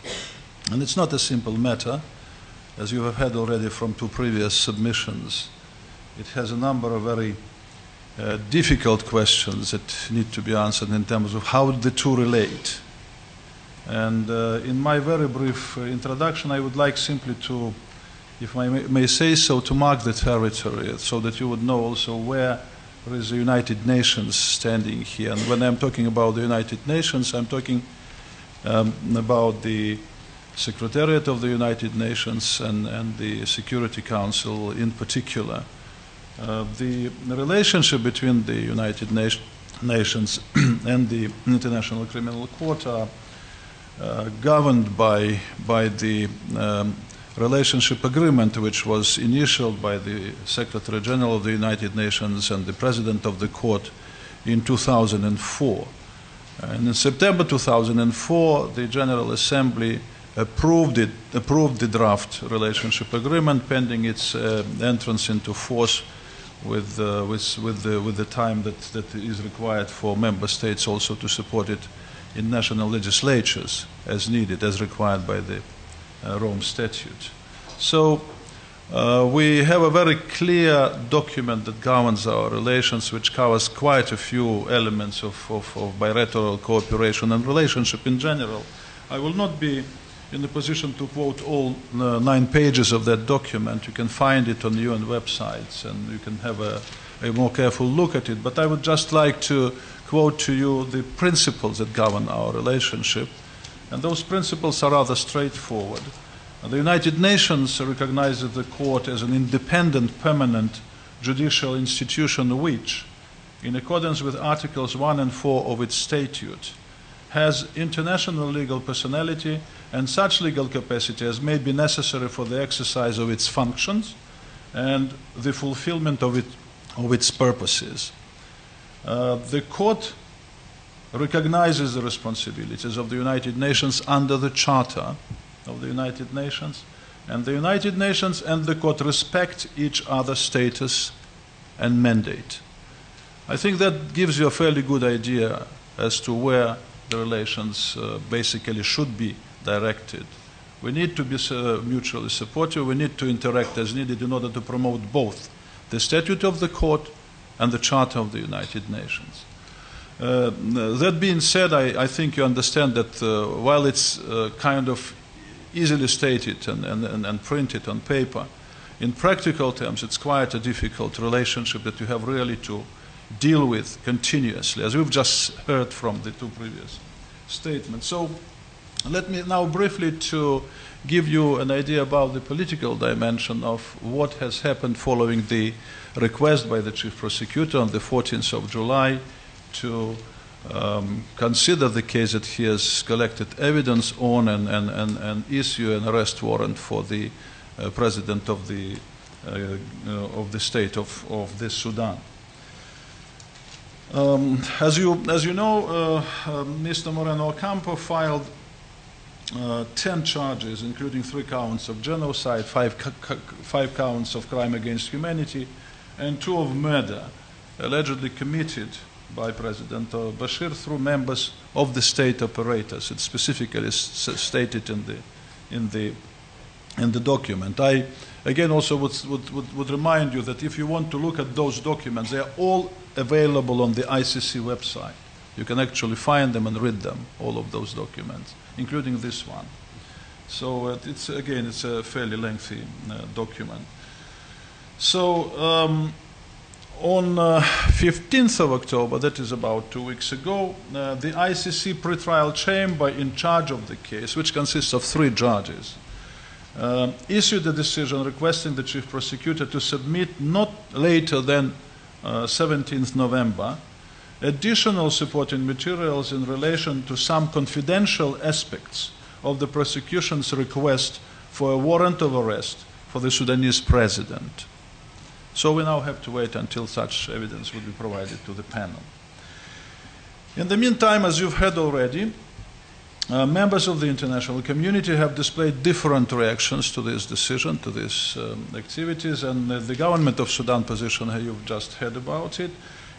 And it's not a simple matter, as you have had already from two previous submissions. It has a number of very difficult questions that need to be answered in terms of how the two relate. And in my very brief introduction, I would like simply to, if I may say so, to mark the territory so that you would know also where is the United Nations standing here. And when I'm talking about the United Nations, I'm talking about the Secretariat of the United Nations and the Security Council in particular. The relationship between the United Nations and the International Criminal Court are governed by the relationship agreement, which was initialed by the Secretary General of the United Nations and the President of the Court in 2004. And in September 2004, the General Assembly approved the draft relationship agreement, pending its entrance into force with the time that is required for member states also to support it in national legislatures as needed, as required by the Rome Statute. So we have a very clear document that governs our relations, which covers quite a few elements of bilateral cooperation and relationship in general. I will not be in the position to quote all 9 pages of that document. You can find it on the UN websites and you can have a more careful look at it. But I would just like to quote to you the principles that govern our relationship. And those principles are rather straightforward. The United Nations recognizes the court as an independent, permanent judicial institution which, in accordance with Articles 1 and 4 of its statute, has international legal personality and such legal capacity as may be necessary for the exercise of its functions and the fulfillment of its purposes. The court recognizes the responsibilities of the United Nations under the Charter of the United Nations, and the United Nations and the court respect each other's status and mandate. I think that gives you a fairly good idea as to where the relations basically should be directed. We need to be mutually supportive. We need to interact as needed in order to promote both the statute of the court and the Charter of the United Nations. That being said, I think you understand that while it's kind of easily stated and printed on paper, in practical terms, it's quite a difficult relationship that you have really to deal with continuously, as we've just heard from the two previous statements. So let me now briefly to give you an idea about the political dimension of what has happened following the request by the chief prosecutor on the 14th of July to consider the case that he has collected evidence on and issue an arrest warrant for the president of the state of this Sudan. As you know, Mr. Moreno Ocampo filed 10 charges, including 3 counts of genocide, 5 counts of crime against humanity, and 2 of murder, allegedly committed by President al-Bashir through members of the state apparatus. It's specifically stated in the document. I again also would remind you that if you want to look at those documents, they are all available on the ICC website. You can actually find them and read them, all of those documents, including this one. So it's a fairly lengthy document. So on 15th of October, that is about 2 weeks ago, the ICC pretrial chamber in charge of the case, which consists of 3 judges, issued a decision requesting the chief prosecutor to submit not later than 17th November additional supporting materials in relation to some confidential aspects of the prosecution's request for a warrant of arrest for the Sudanese president. So we now have to wait until such evidence will be provided to the panel. In the meantime, as you've heard already, members of the international community have displayed different reactions to this decision, to these activities, and the government of Sudan position, you've just heard about it.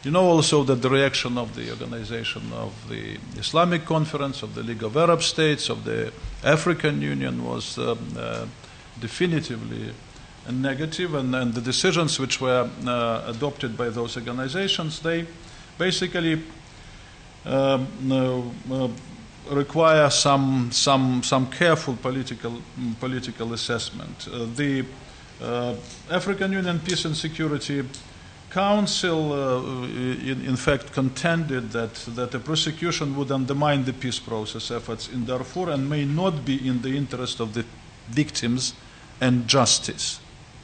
You know also that the reaction of the organization of the Islamic Conference, of the League of Arab States, of the African Union was definitively negative, and the decisions which were adopted by those organizations, they basically require some careful political assessment. The African Union Peace and Security Council, in fact, contended that a prosecution would undermine the peace process efforts in Darfur and may not be in the interest of the victims and justice.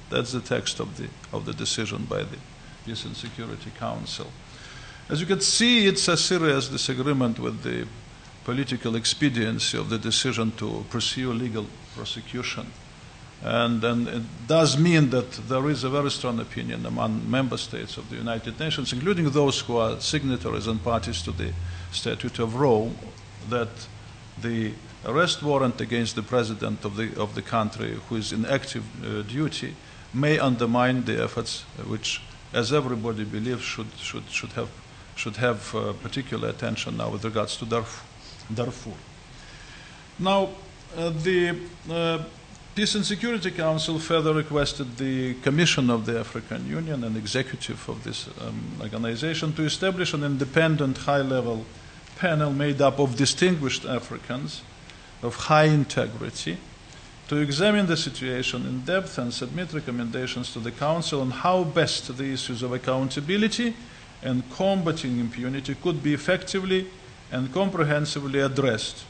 That's the text of the decision by the Peace and Security Council. As you can see, it's a serious disagreement with the political expediency of the decision to pursue legal prosecution. And it does mean that there is a very strong opinion among member states of the United Nations, including those who are signatories and parties to the Statute of Rome, that the arrest warrant against the president of the country who is in active duty may undermine the efforts which, as everybody believes, should have particular attention now with regards to Darfur. Now, the Peace and Security Council further requested the Commission of the African Union, an executive of this organization, to establish an independent high-level panel made up of distinguished Africans of high integrity to examine the situation in depth and submit recommendations to the Council on how best the issues of accountability and combating impunity could be effectively and comprehensively addressed.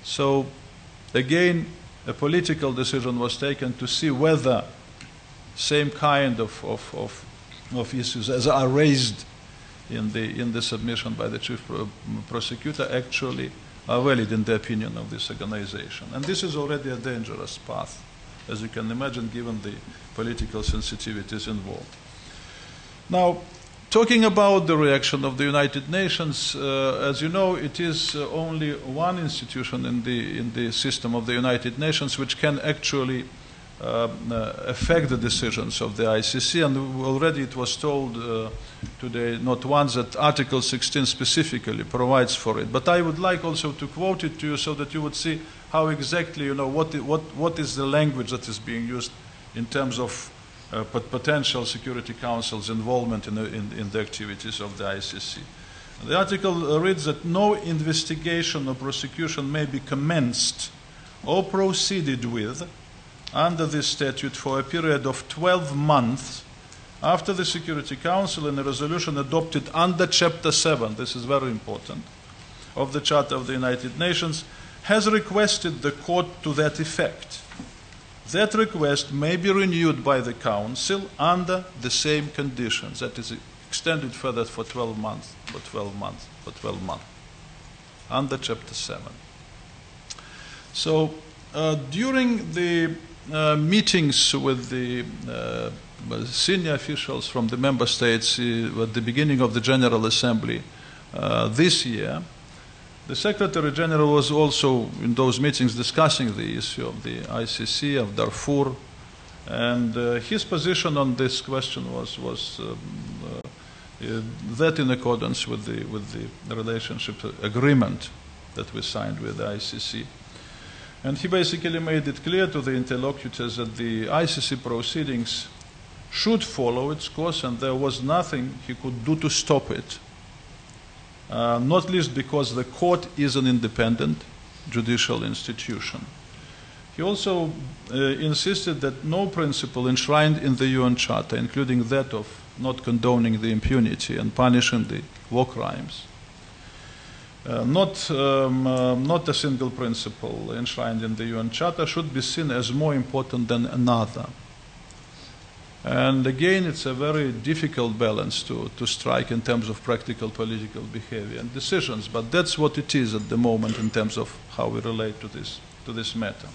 So, again, a political decision was taken to see whether same kind of issues as are raised in the submission by the chief prosecutor actually are valid in the opinion of this organization. And this is already a dangerous path, as you can imagine, given the political sensitivities involved. Now, talking about the reaction of the United Nations, as you know, it is only one institution in the system of the United Nations which can actually affect the decisions of the ICC, and already it was told today not once that Article 16 specifically provides for it. But I would like also to quote it to you so that you would see how exactly, you know, what is the language that is being used in terms of potential Security Council's involvement in the activities of the ICC. The article reads that no investigation or prosecution may be commenced or proceeded with under this statute for a period of 12 months after the Security Council in a resolution adopted under Chapter 7, this is very important, of the Charter of the United Nations, has requested the court to that effect. That request may be renewed by the Council under the same conditions. That is extended further for 12 months, for 12 months, for 12 months, under Chapter 7. So during the meetings with the senior officials from the member states at the beginning of the General Assembly this year, the Secretary General was also in those meetings discussing the issue of the ICC, of Darfur, and his position on this question was that in accordance with the relationship agreement that we signed with the ICC. And he basically made it clear to the interlocutors that the ICC proceedings should follow its course, and there was nothing he could do to stop it. Not least because the court is an independent judicial institution. He also insisted that no principle enshrined in the UN Charter, including that of not condoning the impunity and punishing the war crimes, not a single principle enshrined in the UN Charter should be seen as more important than another. And again, it's a very difficult balance to strike in terms of practical political behavior and decisions, but that's what it is at the moment in terms of how we relate to this matter.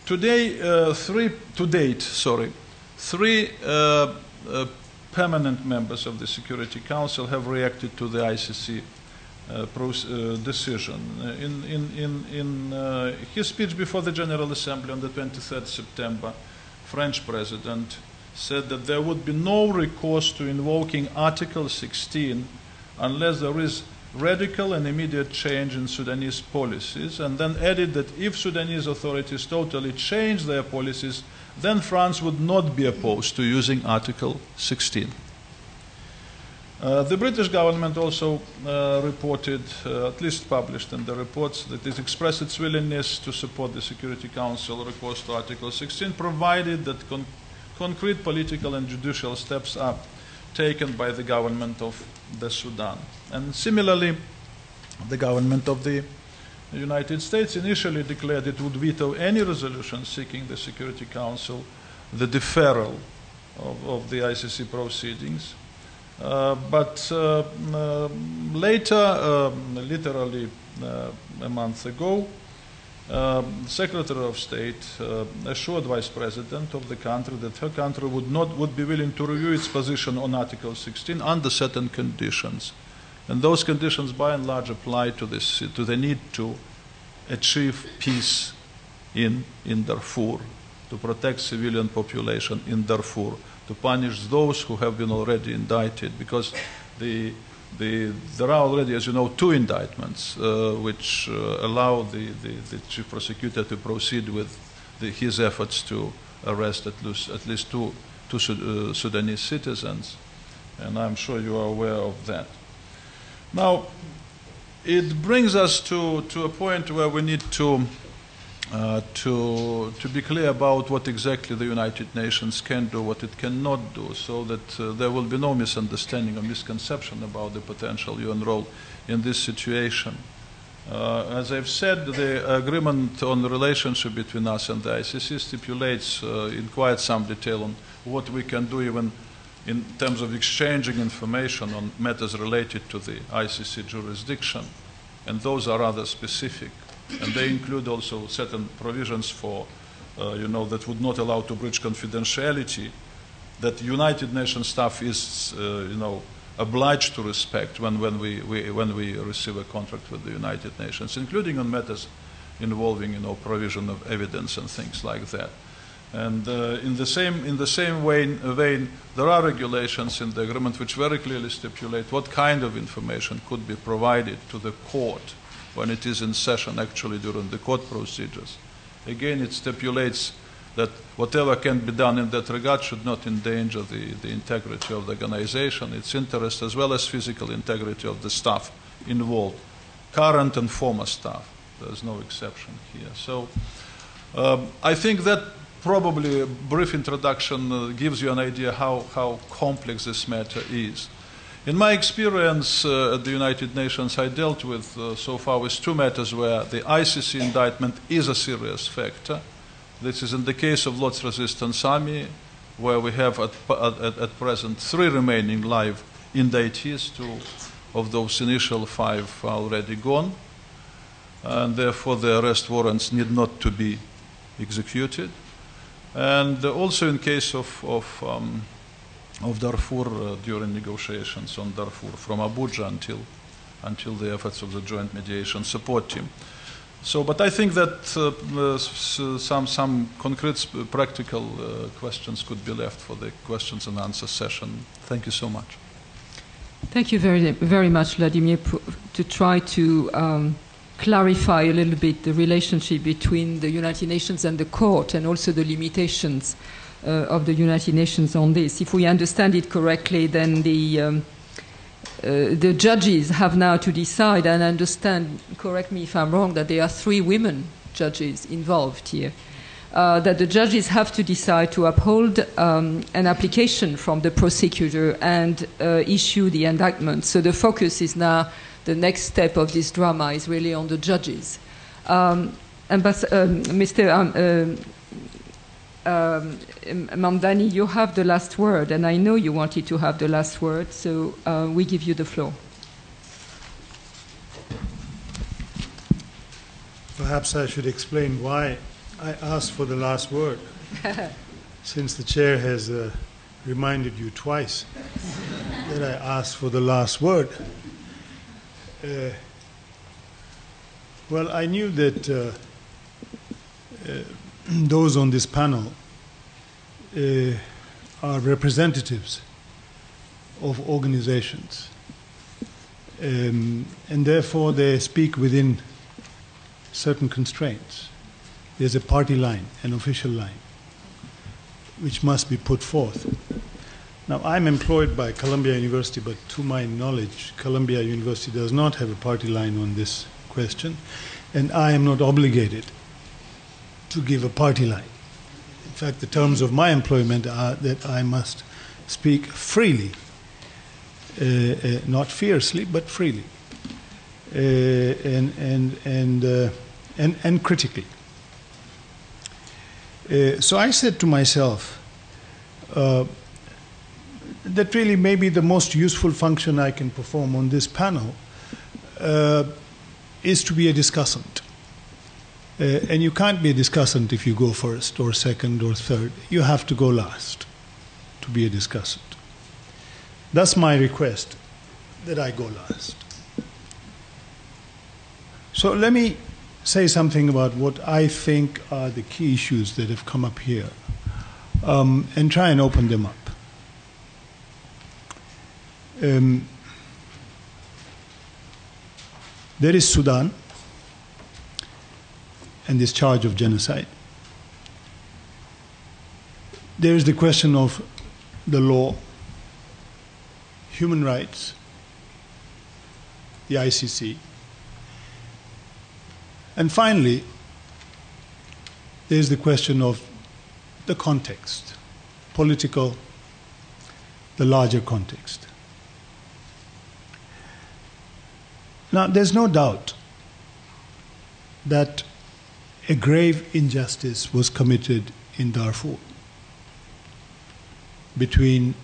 Today, three permanent members of the Security Council have reacted to the ICC decision. In his speech before the General Assembly on the 23rd September, French President said that there would be no recourse to invoking Article 16 unless there is radical and immediate change in Sudanese policies, and then added that if Sudanese authorities totally change their policies, then France would not be opposed to using Article 16. The British government also reported, at least published in the reports, that it expressed its willingness to support the Security Council recourse to Article 16, provided that concrete political and judicial steps are taken by the government of the Sudan. And similarly, the government of the United States initially declared it would veto any resolution seeking the Security Council the deferral of the ICC proceedings. But later, literally a month ago, Secretary of State assured Vice President of the country that her country would be willing to review its position on Article 16 under certain conditions, and those conditions, by and large, apply to the need to achieve peace in Darfur, to protect civilian population in Darfur, to punish those who have been already indicted, because there are already, as you know, 2 indictments which allow the chief prosecutor to proceed with his efforts to arrest at least two Sudanese citizens, and I'm sure you are aware of that. Now, it brings us to a point where we need to be clear about what exactly the United Nations can do, what it cannot do, so that there will be no misunderstanding or misconception about the potential UN role in this situation. As I've said, the agreement on the relationship between us and the ICC stipulates in quite some detail on what we can do even in terms of exchanging information on matters related to the ICC jurisdiction. And those are rather specific. And they include also certain provisions for, that would not allow to breach confidentiality, that United Nations staff is, obliged to respect when we receive a contract with the United Nations, including on matters involving, provision of evidence and things like that. And in the same vein, there are regulations in the agreement which very clearly stipulate what kind of information could be provided to the court when it is in session, actually during the court procedures. Again, it stipulates that whatever can be done in that regard should not endanger the integrity of the organization, its interest, as well as physical integrity of the staff involved, current and former staff. There's no exception here. So I think that probably a brief introduction gives you an idea how complex this matter is. In my experience at the United Nations, I dealt with so far with two matters where the ICC indictment is a serious factor. This is in the case of Lord's Resistance Army, where we have at present 3 remaining live indictees. 2 of those initial 5 are already gone, and therefore the arrest warrants need not to be executed. And also in case of Darfur during negotiations on Darfur from Abuja until the efforts of the Joint Mediation Support Team. So, but I think that some concrete practical questions could be left for the questions and answer session. Thank you so much. Thank you very, very much, Vladimir, to try to clarify a little bit the relationship between the United Nations and the court, and also the limitations of the United Nations on this. If we understand it correctly, then the judges have now to decide, and understand, correct me if I'm wrong, that there are 3 women judges involved here, that the judges have to decide to uphold an application from the prosecutor and issue the indictment. So the focus is now, the next step of this drama is really on the judges. Mr. Mamdani, you have the last word, and I know you wanted to have the last word, so we give you the floor. Perhaps I should explain why I asked for the last word, since the chair has reminded you twice that I asked for the last word. Well, I knew that those on this panel are representatives of organizations, and therefore they speak within certain constraints. There's a party line, an official line, which must be put forth. Now, I'm employed by Columbia University, but to my knowledge, Columbia University does not have a party line on this question, and I am not obligated to give a party line. In fact, the terms of my employment are that I must speak freely, not fiercely, but freely, and critically. So I said to myself that really maybe the most useful function I can perform on this panel is to be a discussant. And you can't be a discussant if you go first or second or third. You have to go last to be a discussant. That's my request, that I go last. So let me say something about what I think are the key issues that have come up here, and try and open them up. There is Sudan and this charge of genocide. There is the question of the law, human rights, the ICC. And finally, there is the question of the context, political, the larger context. Now, there's no doubt that a grave injustice was committed in Darfur between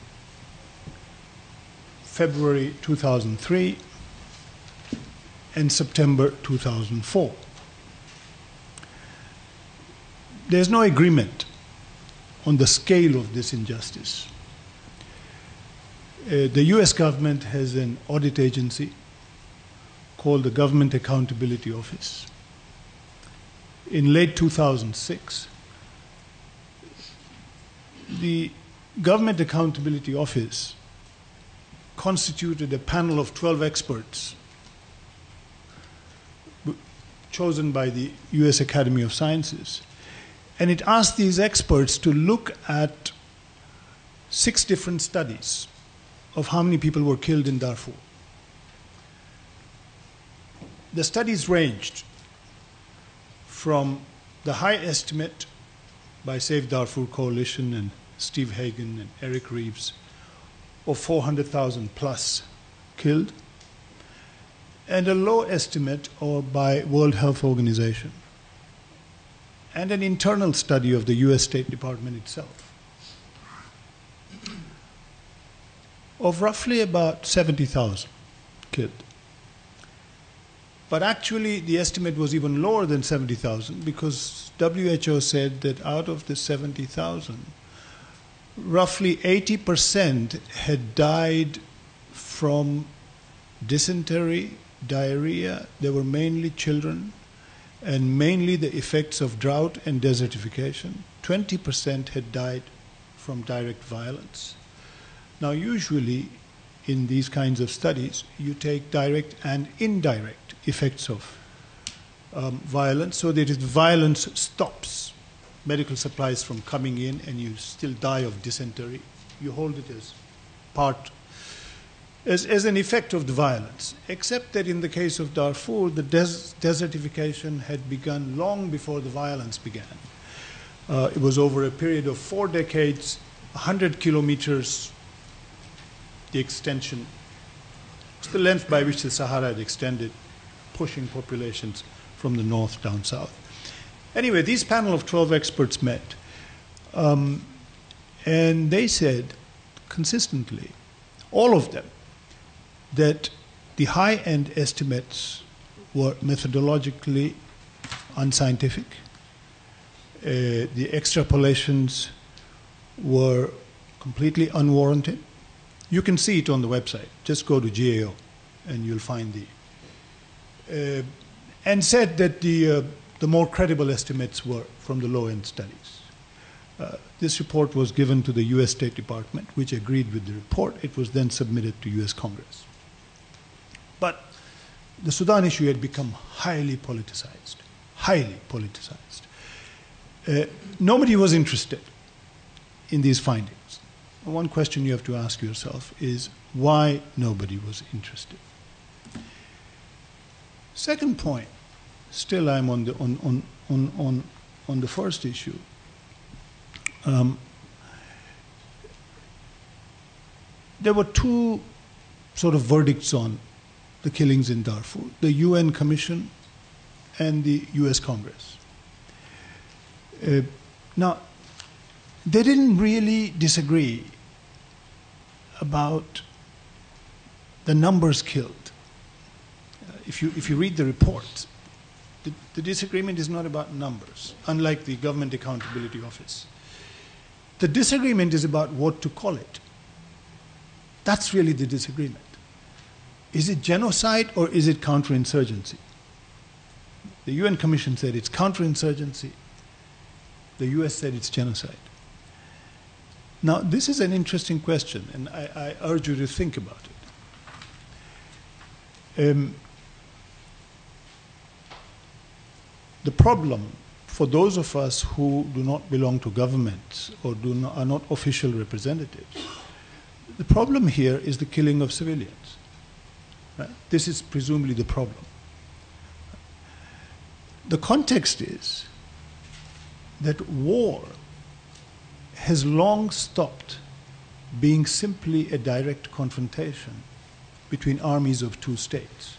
February 2003 and September 2004. There's no agreement on the scale of this injustice. The US government has an audit agency called the Government Accountability Office. In late 2006, the Government Accountability Office constituted a panel of 12 experts chosen by the US Academy of Sciences. And it asked these experts to look at 6 different studies of how many people were killed in Darfur. The studies ranged from the high estimate by Save Darfur Coalition and Steve Hagen and Eric Reeves of 400,000 plus killed, and a low estimate by World Health Organization, and an internal study of the US State Department itself of roughly about 70,000 killed. But actually, the estimate was even lower than 70,000 because WHO said that out of the 70,000, roughly 80% had died from dysentery, diarrhea. They were mainly children, and mainly the effects of drought and desertification. 20% had died from direct violence. Now, usually in these kinds of studies, you take direct and indirect effects of violence, so that if violence stops medical supplies from coming in and you still die of dysentery, you hold it as part, as an effect of the violence. Except that in the case of Darfur, the desertification had begun long before the violence began. It was over a period of 4 decades, 100 kilometers, the extension. It's the length by which the Sahara had extended, pushing populations from the north down south. Anyway, these panel of 12 experts met, and they said consistently, all of them, that the high-end estimates were methodologically unscientific. The extrapolations were completely unwarranted. You can see it on the website. Just go to GAO and you'll find and said that the more credible estimates were from the low-end studies. This report was given to the US State Department, which agreed with the report. It was then submitted to US Congress. But the Sudan issue had become highly politicized, highly politicized. Nobody was interested in these findings. One question you have to ask yourself is why nobody was interested. Second point, still I'm on the first issue. There were 2 sort of verdicts on the killings in Darfur: the UN Commission and the US Congress. Now, they didn't really disagree about the numbers killed. If you read the report, the disagreement is not about numbers, unlike the Government Accountability Office. The disagreement is about what to call it. That's really the disagreement. Is it genocide or is it counterinsurgency? The UN Commission said it's counterinsurgency. The US said it's genocide. Now, this is an interesting question, and I urge you to think about it. The problem for those of us who do not belong to governments or are not official representatives, the problem here is the killing of civilians. Right? This is presumably the problem. The context is that war has long stopped being simply a direct confrontation between armies of 2 states.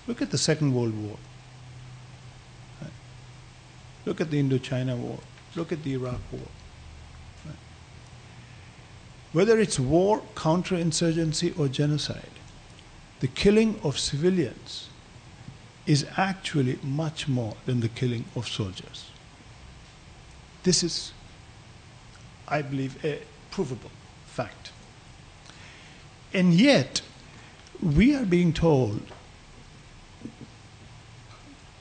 Look at the Second World War. Look at the Indochina War. Look at the Iraq War. Right? Whether it's war, counterinsurgency, or genocide, the killing of civilians is actually much more than the killing of soldiers. This is, I believe, a provable fact. And yet, we are being told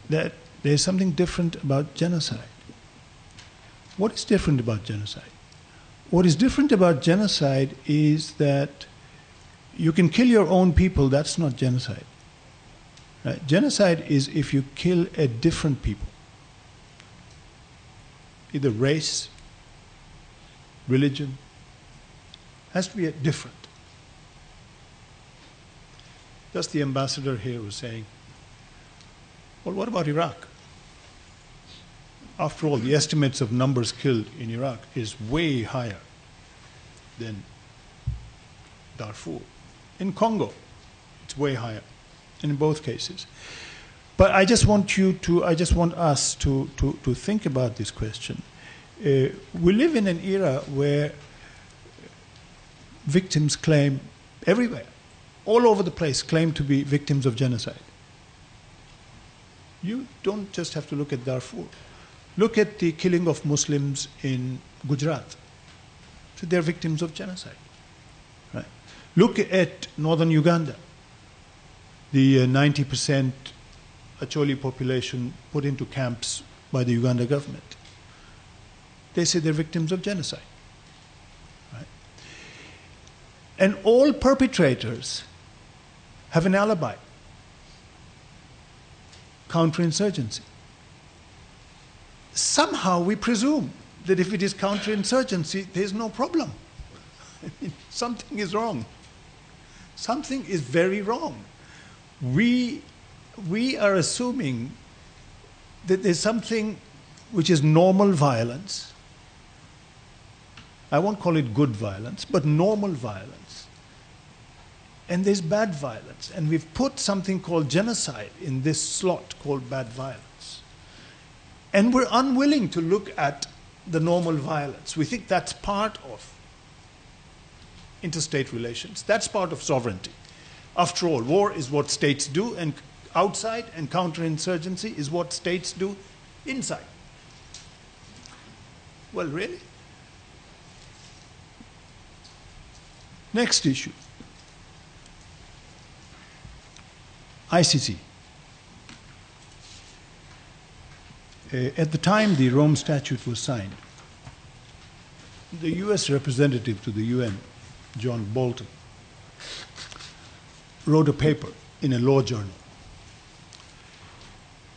that there's something different about genocide. What is different about genocide? What is different about genocide is that you can kill your own people, that's not genocide. Right? Genocide is if you kill a different people, either race, religion, has to be a different. Just the ambassador here was saying, well, what about Iraq? After all, the estimates of numbers killed in Iraq is way higher than Darfur. In Congo, it's way higher, in both cases. But I just want us to think about this question. We live in an era where victims claim everywhere, all over the place, claim to be victims of genocide. You don't just have to look at Darfur. Look at the killing of Muslims in Gujarat. So they're victims of genocide. Right? Look at northern Uganda, the 90% Acholi population put into camps by the Uganda government. They say they're victims of genocide. Right? And all perpetrators have an alibi. Counterinsurgency. Somehow we presume that if it is counterinsurgency, there's no problem. I mean, something is wrong. Something is very wrong. We are assuming that there's something which is normal violence. I won't call it good violence, but normal violence. And there's bad violence. And we've put something called genocide in this slot called bad violence. And we're unwilling to look at the normal violence. We think that's part of interstate relations. That's part of sovereignty. After all, war is what states do and outside, and counterinsurgency is what states do inside. Well, really? Next issue. ICC. At the time the Rome Statute was signed, the US representative to the UN, John Bolton, wrote a paper in a law journal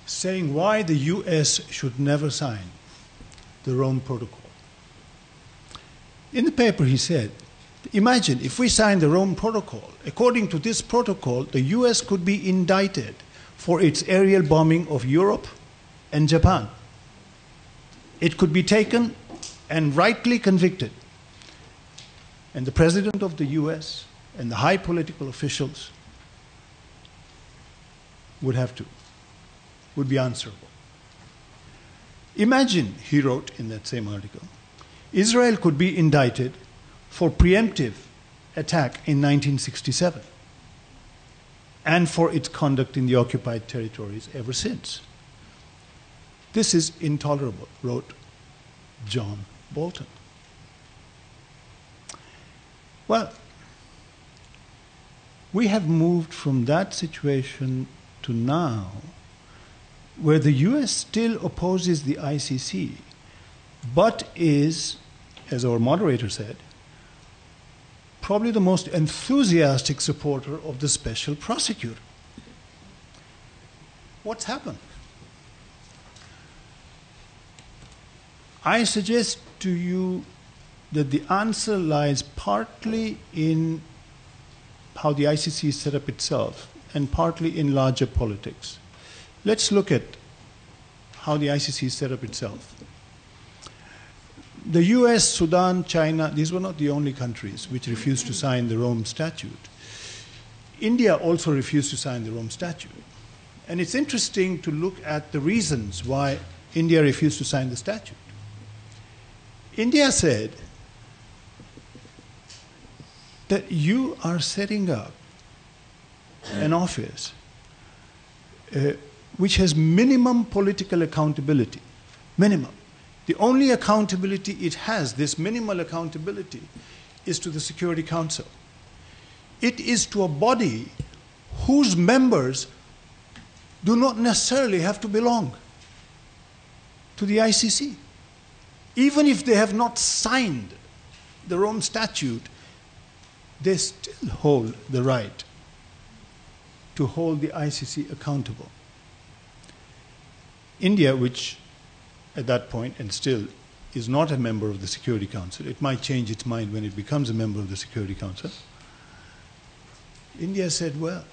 saying why the US should never sign the Rome Protocol. In the paper he said, imagine if we sign the Rome Protocol, according to this protocol, the US could be indicted for its aerial bombing of Europe and Japan. It could be taken and rightly convicted. And the President of the US and the high political officials would be answerable. Imagine, he wrote in that same article, Israel could be indicted for preemptive attack in 1967 and for its conduct in the occupied territories ever since. This is intolerable, wrote John Bolton. Well, we have moved from that situation to now where the US still opposes the ICC, but is, as our moderator said, probably the most enthusiastic supporter of the special prosecutor. What's happened? I suggest to you that the answer lies partly in how the ICC is set up itself and partly in larger politics. Let's look at how the ICC is set up itself. The US, Sudan, China, these were not the only countries which refused to sign the Rome Statute. India also refused to sign the Rome Statute. And it's interesting to look at the reasons why India refused to sign the statute. India said that you are setting up an office which has minimum political accountability. Minimum. The only accountability it has, this minimal accountability, is to the Security Council. It is to a body whose members do not necessarily have to belong to the ICC. Even if they have not signed the Rome Statute, they still hold the right to hold the ICC accountable. India, which at that point, and still, is not a member of the Security Council, it might change its mind when it becomes a member of the Security Council, India said, well,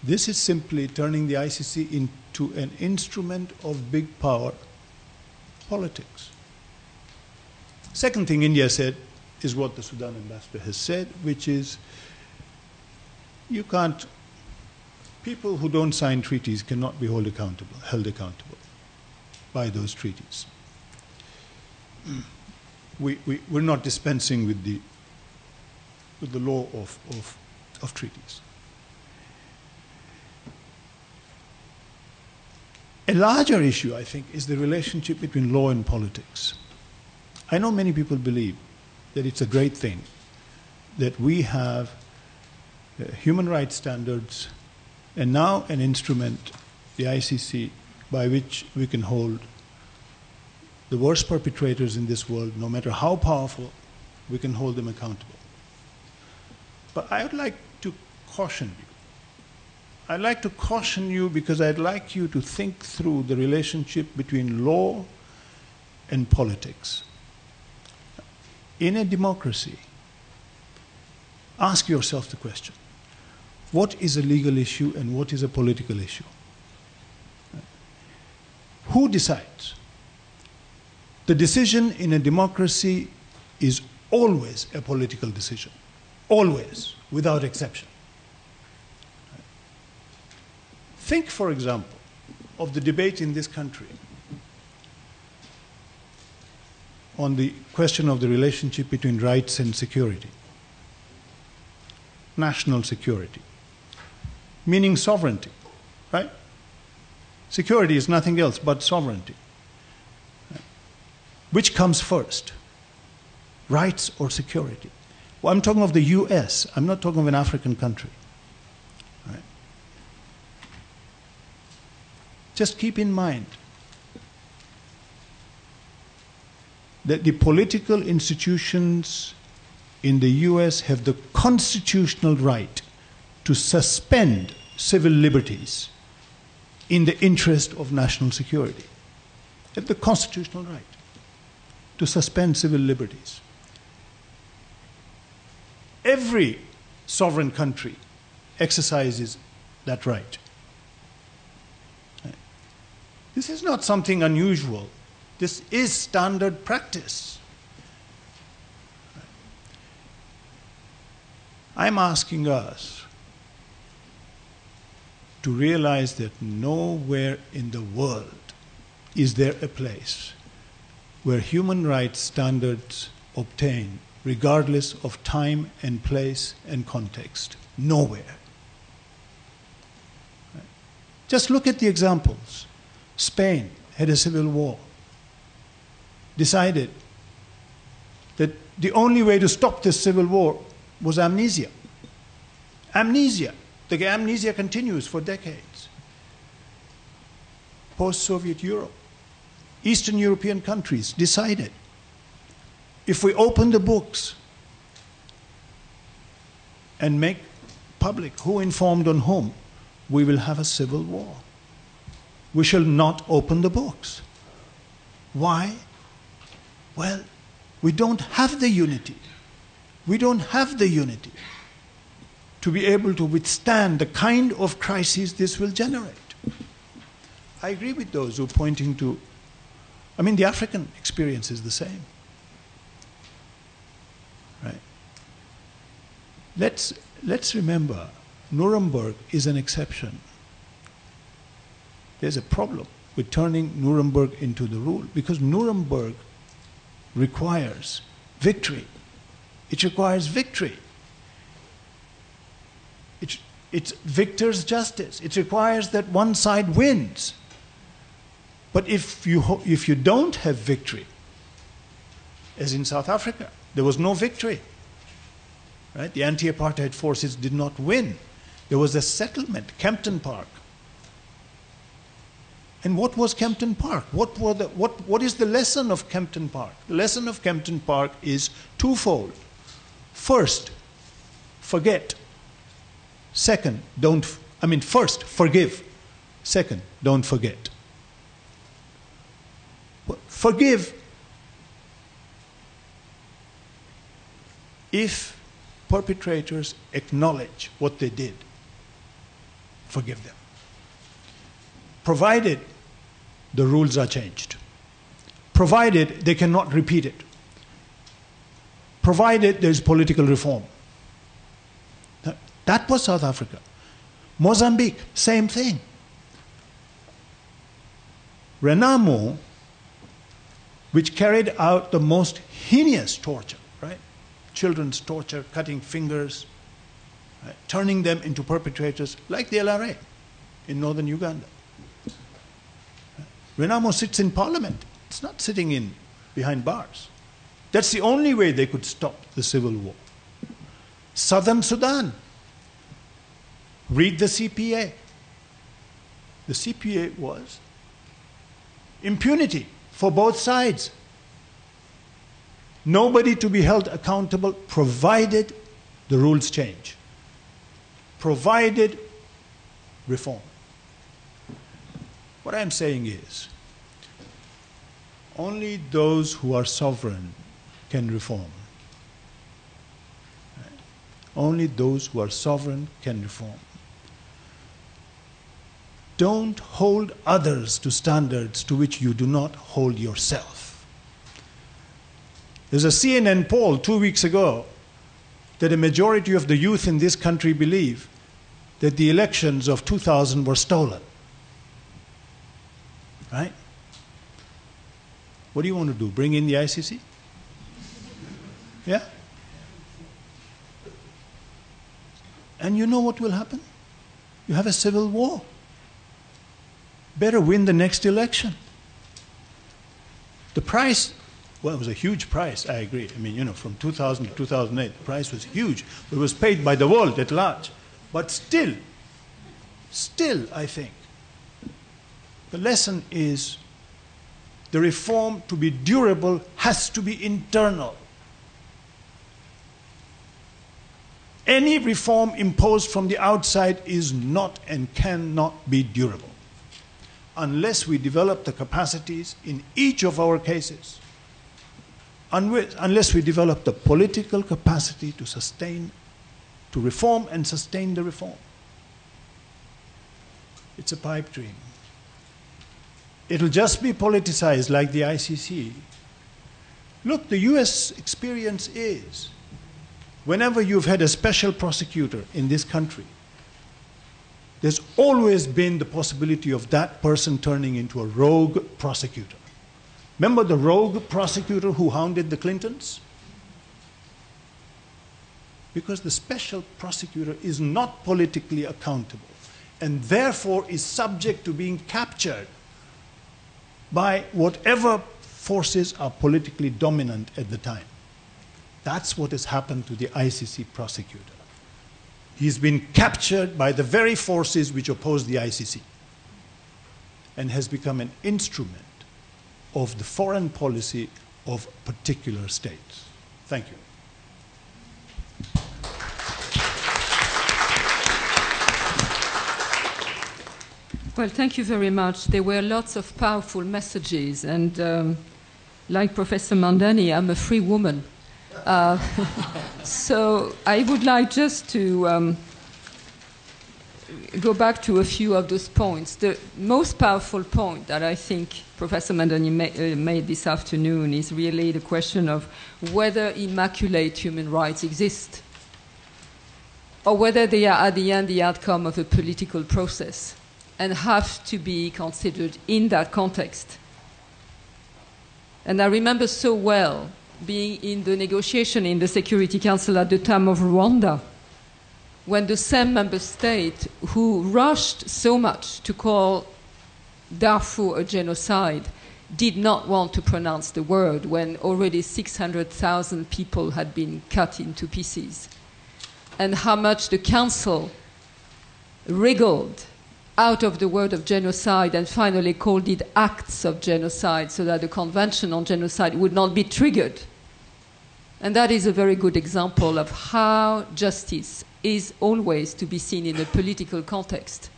this is simply turning the ICC into an instrument of big power politics. Second thing India said is what the Sudan ambassador has said, which is you can't, people who don't sign treaties cannot be held accountable by those treaties. We're not dispensing with the law of treaties. A larger issue, I think, is the relationship between law and politics. I know many people believe that it's a great thing that we have human rights standards and now an instrument, the ICC, by which we can hold the worst perpetrators in this world, no matter how powerful, we can hold them accountable. But I would like to caution you. I'd like to caution you because I'd like you to think through the relationship between law and politics. In a democracy, ask yourself the question, what is a legal issue and what is a political issue? Who decides? The decision in a democracy is always a political decision. Always, without exception. Think, for example, of the debate in this country on the question of the relationship between rights and security. National security. Meaning sovereignty, right? Security is nothing else but sovereignty. Which comes first? Rights or security? Well, I'm talking of the US. I'm not talking of an African country. Right? Just keep in mind that the political institutions in the US have the constitutional right to suspend civil liberties in the interest of national security. They have the constitutional right to suspend civil liberties. Every sovereign country exercises that right. This is not something unusual. This is standard practice. I'm asking us to realize that nowhere in the world is there a place where human rights standards obtain regardless of time and place and context. Nowhere. Just look at the examples. Spain had a civil war. Decided that the only way to stop this civil war was amnesia. Amnesia. The amnesia continues for decades. Post-Soviet Europe, Eastern European countries decided if we open the books and make public who informed on whom, we will have a civil war. We shall not open the books. Why? Well, we don't have the unity. We don't have the unity to be able to withstand the kind of crises this will generate. I agree with those who are pointing to, the African experience is the same. Right? Let's remember, Nuremberg is an exception. There's a problem with turning Nuremberg into the rule, because Nuremberg requires victory. It requires victory. It's victor's justice. It requires that one side wins. But if you don't have victory, as in South Africa, there was no victory. Right? The anti-apartheid forces did not win. There was a settlement, Kempton Park. And what was Kempton Park? What is the lesson of Kempton Park? The lesson of Kempton Park is twofold. First, forget. Second, first, forgive. Second, don't forget. Forgive if perpetrators acknowledge what they did. Forgive them. Provided the rules are changed. Provided they cannot repeat it. Provided there is political reform. That was South Africa. Mozambique, same thing. Renamo, which carried out the most heinous torture, right? Children's torture, cutting fingers, right? Turning them into perpetrators like the LRA in northern Uganda. Renamo sits in parliament. It's not sitting behind bars. That's the only way they could stop the civil war. Southern Sudan. Read the CPA. The CPA was impunity for both sides. Nobody to be held accountable provided the rules change. Provided reform. What I'm saying is, only those who are sovereign can reform. Right? Only those who are sovereign can reform. Don't hold others to standards to which you do not hold yourself. There's a CNN poll 2 weeks ago that a majority of the youth in this country believe that the elections of 2000 were stolen. Right? What do you want to do? Bring in the ICC? Yeah? And you know what will happen? You have a civil war. Better win the next election. The price, well, it was a huge price, I agree. I mean, from 2000 to 2008, the price was huge. It was paid by the world at large. But still, I think, the lesson is the reform to be durable has to be internal. Any reform imposed from the outside is not and cannot be durable unless we develop the capacities in each of our cases, unless we develop the political capacity to reform and sustain the reform. It's a pipe dream. It'll just be politicized like the ICC. Look, the US experience is, whenever you've had a special prosecutor in this country, there's always been the possibility of that person turning into a rogue prosecutor. Remember the rogue prosecutor who hounded the Clintons? Because the special prosecutor is not politically accountable and therefore is subject to being captured by whatever forces are politically dominant at the time. That's what has happened to the ICC prosecutor. He's been captured by the very forces which oppose the ICC and has become an instrument of the foreign policy of particular states. Thank you. Well, thank you very much. There were lots of powerful messages, and like Professor Mamdani, I'm a free woman. So I would like just to go back to a few of those points. The most powerful point that I think Professor Mamdani made this afternoon is really the question of whether immaculate human rights exist, or whether they are at the end the outcome of a political process. and have to be considered in that context. And I remember so well being in the negotiation in the Security Council at the time of Rwanda, when the same member state who rushed so much to call Darfur a genocide did not want to pronounce the word when already 600,000 people had been cut into pieces, and how much the Council wriggled out of the word of genocide and finally called it acts of genocide so that the Convention on Genocide would not be triggered. And that is a very good example of how justice is always to be seen in a political context.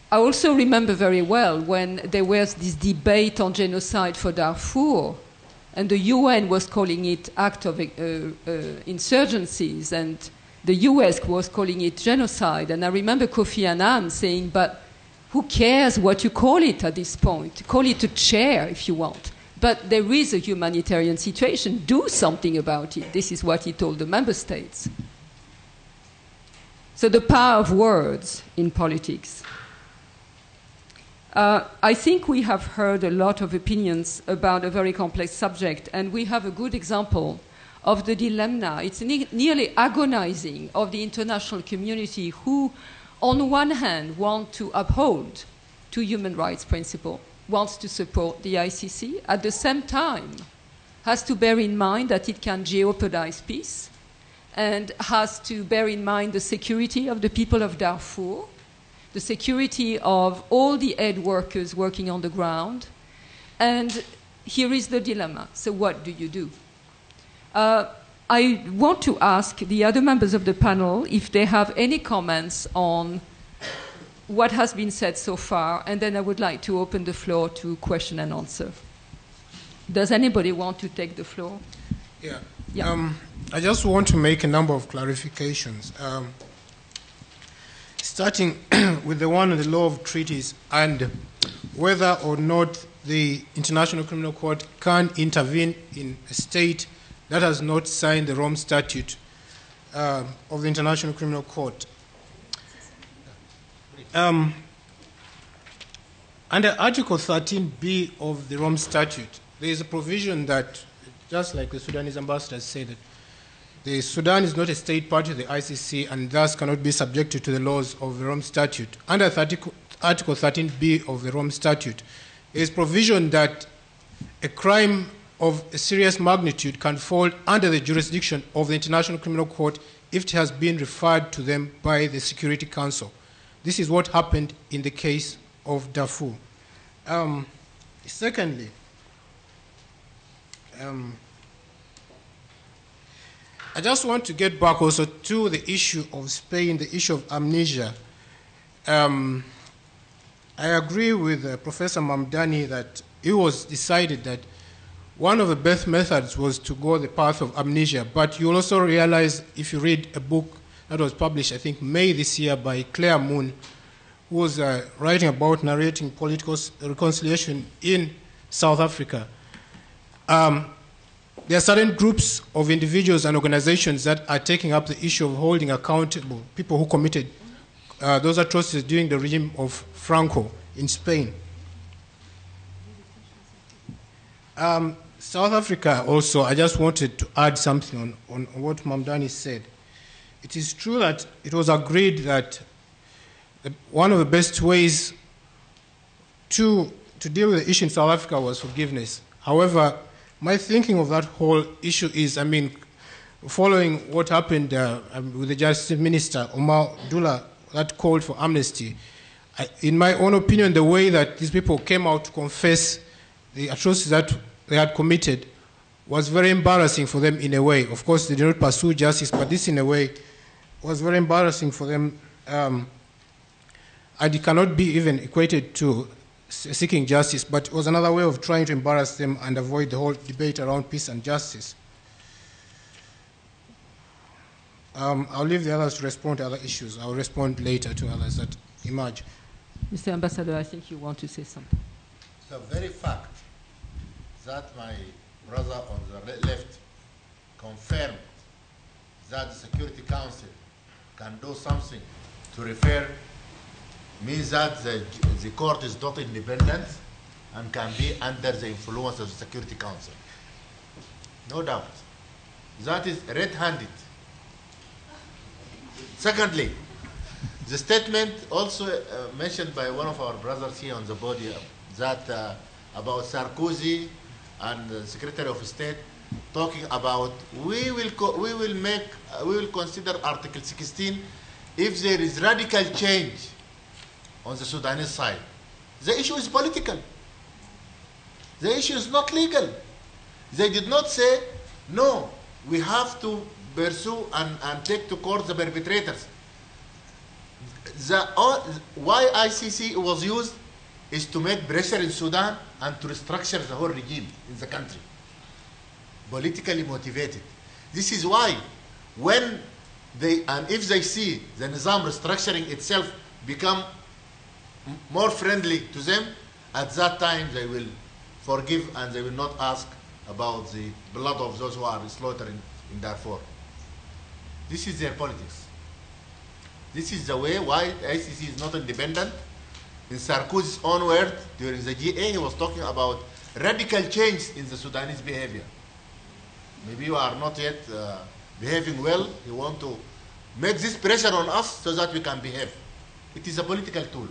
I also remember very well when there was this debate on genocide for Darfur, and the UN was calling it act of insurgencies, and the US was calling it genocide. And I remember Kofi Annan saying, but who cares what you call it at this point? Call it a chair if you want. But there is a humanitarian situation. Do something about it. This is what he told the member states. So the power of words in politics. I think we have heard a lot of opinions about a very complex subject, and we have a good example of the dilemma. It's nearly agonizing of the international community who, on one hand, want to uphold two human rights principles, wants to support the ICC, at the same time has to bear in mind that it can jeopardize peace, and has to bear in mind the security of the people of Darfur, the security of all the aid workers working on the ground. And here is the dilemma. So what do you do? I want to ask the other members of the panel if they have any comments on what has been said so far, and then I would like to open the floor to question and answer. Does anybody want to take the floor? Yeah. Yeah. I just want to make a number of clarifications. Starting with the one on the law of treaties and whether or not the International Criminal Court can intervene in a state that has not signed the Rome Statute of the International Criminal Court. Under Article 13b of the Rome Statute, there is a provision that, just like the Sudanese ambassador said, that the Sudan is not a state party to the ICC and thus cannot be subjected to the laws of the Rome Statute. Under Article 13b of the Rome Statute, there is provision that a crime of a serious magnitude can fall under the jurisdiction of the International Criminal Court if it has been referred to them by the Security Council. This is what happened in the case of Darfur. Secondly, I just want to get back also to the issue of Spain, the issue of amnesia. I agree with Professor Mamdani that it was decided that one of the best methods was to go the path of amnesia, but you'll also realize if you read a book that was published, I think, May this year by Claire Moon, who was writing about narrating political reconciliation in South Africa. There are certain groups of individuals and organizations that are taking up the issue of holding accountable people who committed those atrocities during the regime of Franco in Spain. South Africa also, I just wanted to add something on what Mamdani said. It is true that it was agreed that one of the best ways to deal with the issue in South Africa was forgiveness. However, my thinking of that whole issue is, I mean, following what happened with the Justice Minister, Omar Dula, that called for amnesty, in my own opinion, the way that these people came out to confess the atrocities that they had committed was very embarrassing for them in a way. Of course, they did not pursue justice, but this, in a way, was very embarrassing for them. And it cannot be even equated to seeking justice, but it was another way of trying to embarrass them and avoid the whole debate around peace and justice. I'll leave the others to respond to other issues. I'll respond later to others that emerge. Mr. Ambassador, I think you want to say something. The very fact that my brother on the left confirmed that the Security Council can do something to refer means that the court is not independent and can be under the influence of the Security Council. No doubt. That is red-handed. Secondly, the statement also mentioned by one of our brothers here on the podium that about Sarkozy and the Secretary of State talking about we will consider Article 16 if there is radical change on the Sudanese side. The issue is political. The issue is not legal. They did not say, no, we have to pursue and take to court the perpetrators. Why ICC was used is to make pressure in Sudan and to restructure the whole regime in the country. Politically motivated. This is why when if they see the Nizam restructuring itself become more friendly to them, at that time they will forgive and they will not ask about the blood of those who are slaughtered in Darfur. This is their politics. This is the way why the ICC is not independent. In Sarkozy's own word, during the GA, he was talking about radical change in the Sudanese behavior. Maybe you are not yet behaving well. You want to make this pressure on us so that we can behave. It is a political tool.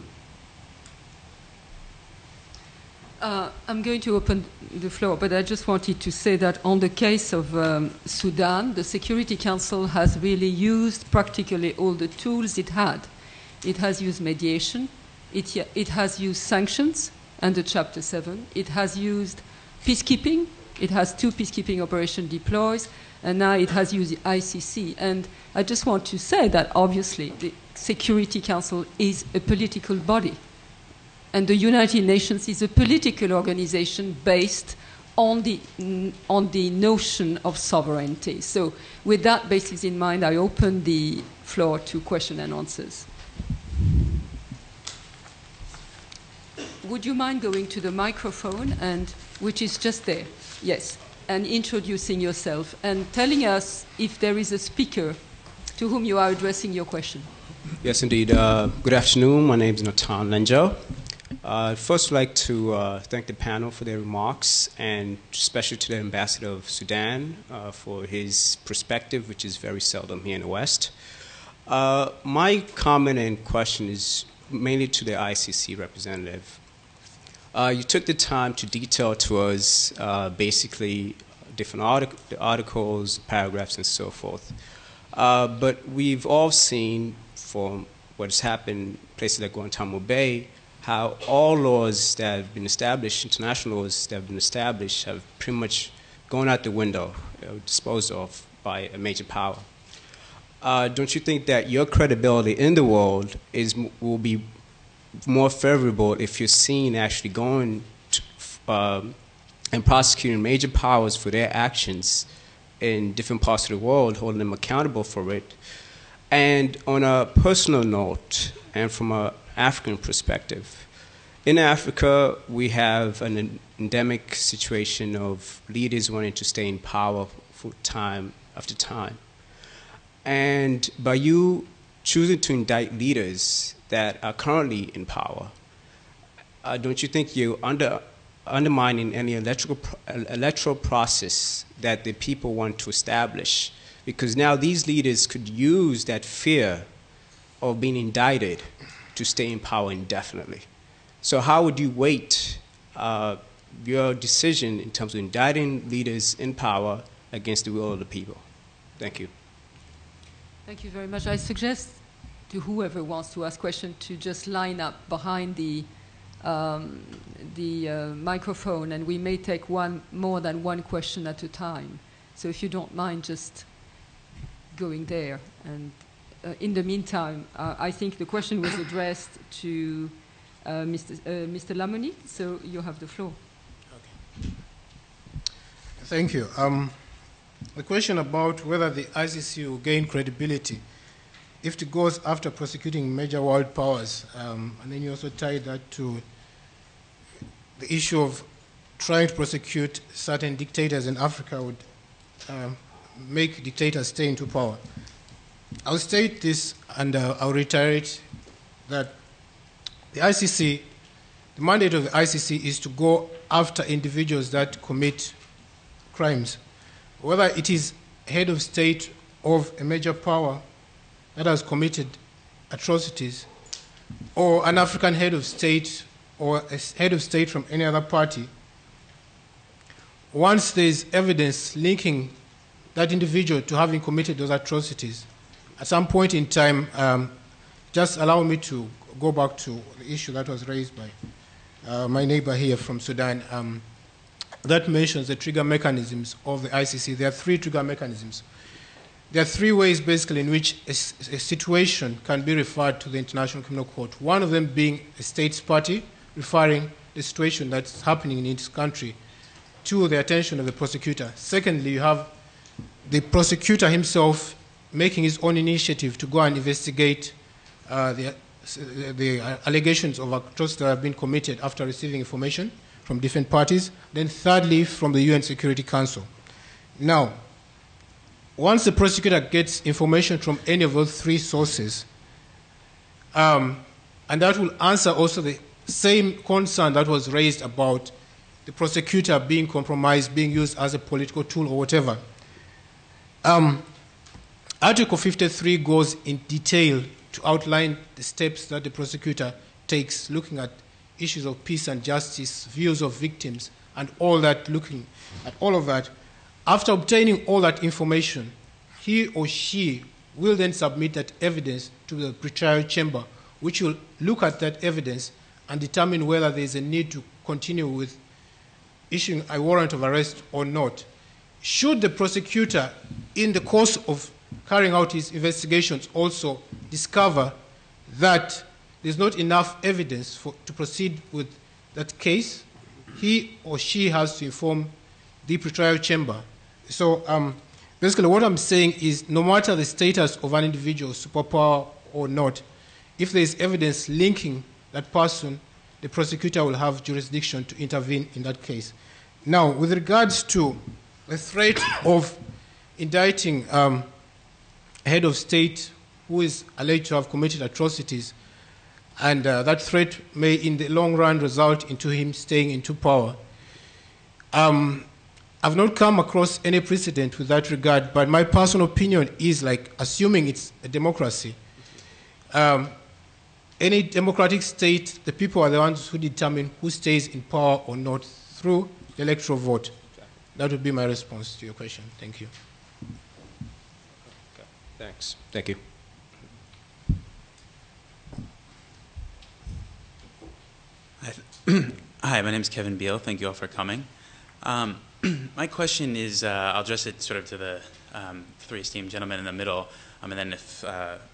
I'm going to open the floor, but I just wanted to say that on the case of Sudan, the Security Council has really used practically all the tools it had. It has used mediation, it has used sanctions under Chapter 7, it has used peacekeeping, it has 2 peacekeeping operations deployed, and now it has used the ICC. And I just want to say that obviously the Security Council is a political body. And the United Nations is a political organization based on the notion of sovereignty. So with that basis in mind, I open the floor to question and answers. Would you mind going to the microphone, and which is just there? Yes. And introducing yourself and telling us if there is a speaker to whom you are addressing your question. Yes, indeed. Good afternoon. My name is Natan Lenjo. I'd first like to thank the panel for their remarks, and especially to the ambassador of Sudan for his perspective, which is very seldom here in the West. My comment and question is mainly to the ICC representative. You took the time to detail to us basically different articles, paragraphs, and so forth. But we've all seen from what has happened in places like Guantanamo Bay, how all laws that have been established, international laws that have been established, have pretty much gone out the window, disposed of by a major power. Don't you think that your credibility in the world will be more favorable if you're seen actually going to, and prosecuting major powers for their actions in different parts of the world, holding them accountable for it? And on a personal note, and from an African perspective, in Africa, we have an endemic situation of leaders wanting to stay in power for time after time. And by you choosing to indict leaders that are currently in power, don't you think you're undermining any electoral process that the people want to establish? Because now these leaders could use that fear of being indicted to stay in power indefinitely. So how would you weight your decision in terms of indicting leaders in power against the will of the people? Thank you. Thank you very much. I suggest to whoever wants to ask questions to just line up behind the microphone, and we may take more than one question at a time. So if you don't mind just going there. And in the meantime, I think the question was addressed to Mr. Lamony, so you have the floor. Okay. Thank you. The question about whether the ICC will gain credibility if it goes after prosecuting major world powers, and then you also tie that to the issue of trying to prosecute certain dictators in Africa would make dictators stay into power. I'll state this and I'll reiterate that the ICC, the mandate of the ICC is to go after individuals that commit crimes, whether it is head of state of a major power that has committed atrocities, or an African head of state, or a head of state from any other party. Once there is evidence linking that individual to having committed those atrocities, at some point in time, just allow me to go back to the issue that was raised by my neighbor here from Sudan. That mentions the trigger mechanisms of the ICC. There are 3 trigger mechanisms. There are 3 ways, basically, in which a situation can be referred to the International Criminal Court. One of them being a state's party, referring the situation that's happening in its country to the attention of the prosecutor. Secondly, you have the prosecutor himself making his own initiative to go and investigate the allegations of atrocities that have been committed after receiving information from different parties. Then thirdly, from the UN Security Council. Now, once the prosecutor gets information from any of those 3 sources, and that will answer also the same concern that was raised about the prosecutor being compromised, being used as a political tool or whatever. Article 53 goes in detail to outline the steps that the prosecutor takes, looking at issues of peace and justice, views of victims, and all that, looking at all of that. After obtaining all that information, he or she will then submit that evidence to the pretrial chamber, which will look at that evidence and determine whether there is a need to continue with issuing a warrant of arrest or not. Should the prosecutor, in the course of carrying out his investigations, also discover that there's not enough evidence to proceed with that case, he or she has to inform the pretrial chamber. So basically what I'm saying is, no matter the status of an individual, superpower or not, if there is evidence linking that person, the prosecutor will have jurisdiction to intervene in that case. Now, with regards to the threat of indicting a head of state who is alleged to have committed atrocities, and that threat may in the long run result into him staying into power. I've not come across any precedent with that regard, but my personal opinion is, like, assuming it's a democracy, any democratic state, the people are the ones who determine who stays in power or not through the electoral vote. That would be my response to your question. Thank you. Okay. Thanks. Thank you. Hi, my name is Kevin Beal. Thank you all for coming. My question is, I'll address it sort of to the 3 esteemed gentlemen in the middle, and then if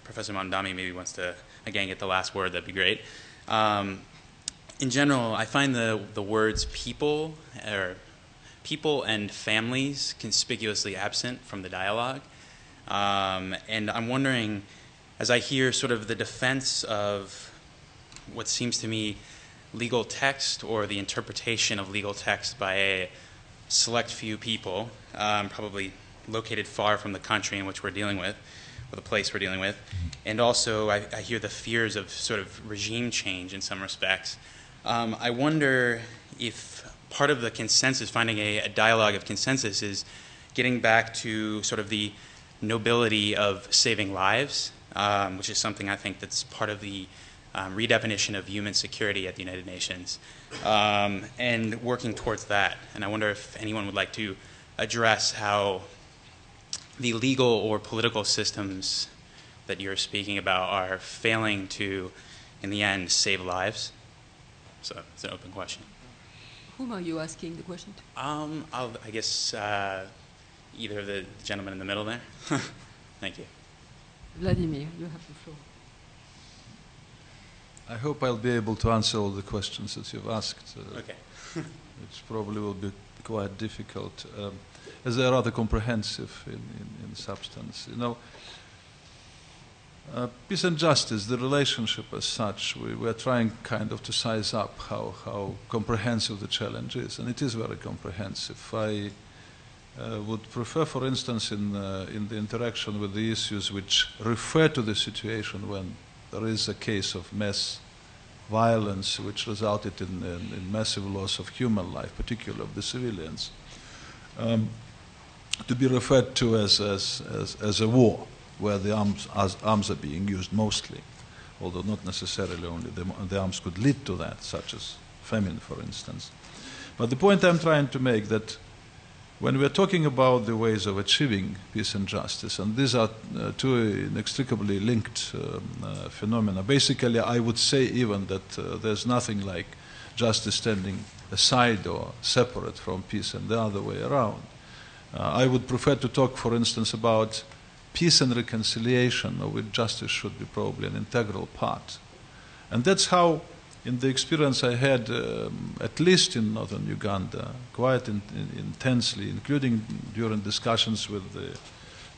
Professor Mamdani maybe wants to, again, get the last word, that'd be great. In general, I find the words people and families conspicuously absent from the dialogue. And I'm wondering, as I hear sort of the defense of what seems to me legal text, or the interpretation of legal text by a select few people, probably located far from the country in which we're dealing with, or the place we're dealing with. And also I hear the fears of sort of regime change in some respects. I wonder if part of the consensus, finding a dialogue of consensus, is getting back to sort of the nobility of saving lives, which is something I think that's part of the redefinition of human security at the United Nations, and working towards that. And I wonder if anyone would like to address how the legal or political systems that you're speaking about are failing to, in the end, save lives. So it's an open question. Whom are you asking the question to? I guess either of the gentleman in the middle there. Thank you. Vladimir, you have the floor. I hope I'll be able to answer all the questions that you've asked. Okay. Which probably will be quite difficult, as they're rather comprehensive in substance. You know, peace and justice, the relationship as such, we're trying kind of to size up how comprehensive the challenge is, and it is very comprehensive. would prefer, for instance, in the interaction with the issues which refer to the situation when there is a case of mass violence which resulted in massive loss of human life, particularly of the civilians, to be referred to as a war, where the arms are being used mostly, although not necessarily only the arms could lead to that, such as famine, for instance. But the point I'm trying to make that when we're talking about the ways of achieving peace and justice, and these are two inextricably linked phenomena, basically I would say even that there's nothing like justice standing aside or separate from peace and the other way around. I would prefer to talk, for instance, about peace and reconciliation, of which justice should be probably an integral part. And that's how, in the experience I had, at least in northern Uganda, quite intensely, including during discussions with the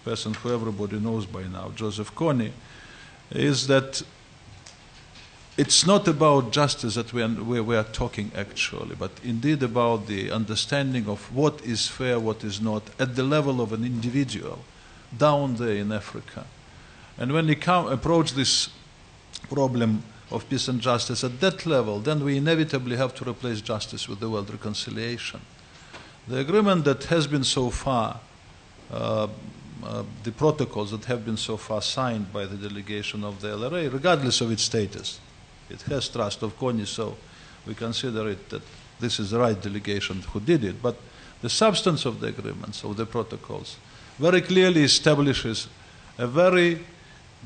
person who everybody knows by now, Joseph Kony, is that it's not about justice that we are talking actually, but indeed about the understanding of what is fair, what is not, at the level of an individual, down there in Africa. And when we approach this problem of peace and justice at that level, then we inevitably have to replace justice with the word reconciliation. The agreement that has been so far, the protocols that have been so far signed by the delegation of the LRA, regardless of its status, it has trust of Kony, so we consider it that this is the right delegation who did it. But the substance of the agreements, of the protocols, very clearly establishes a very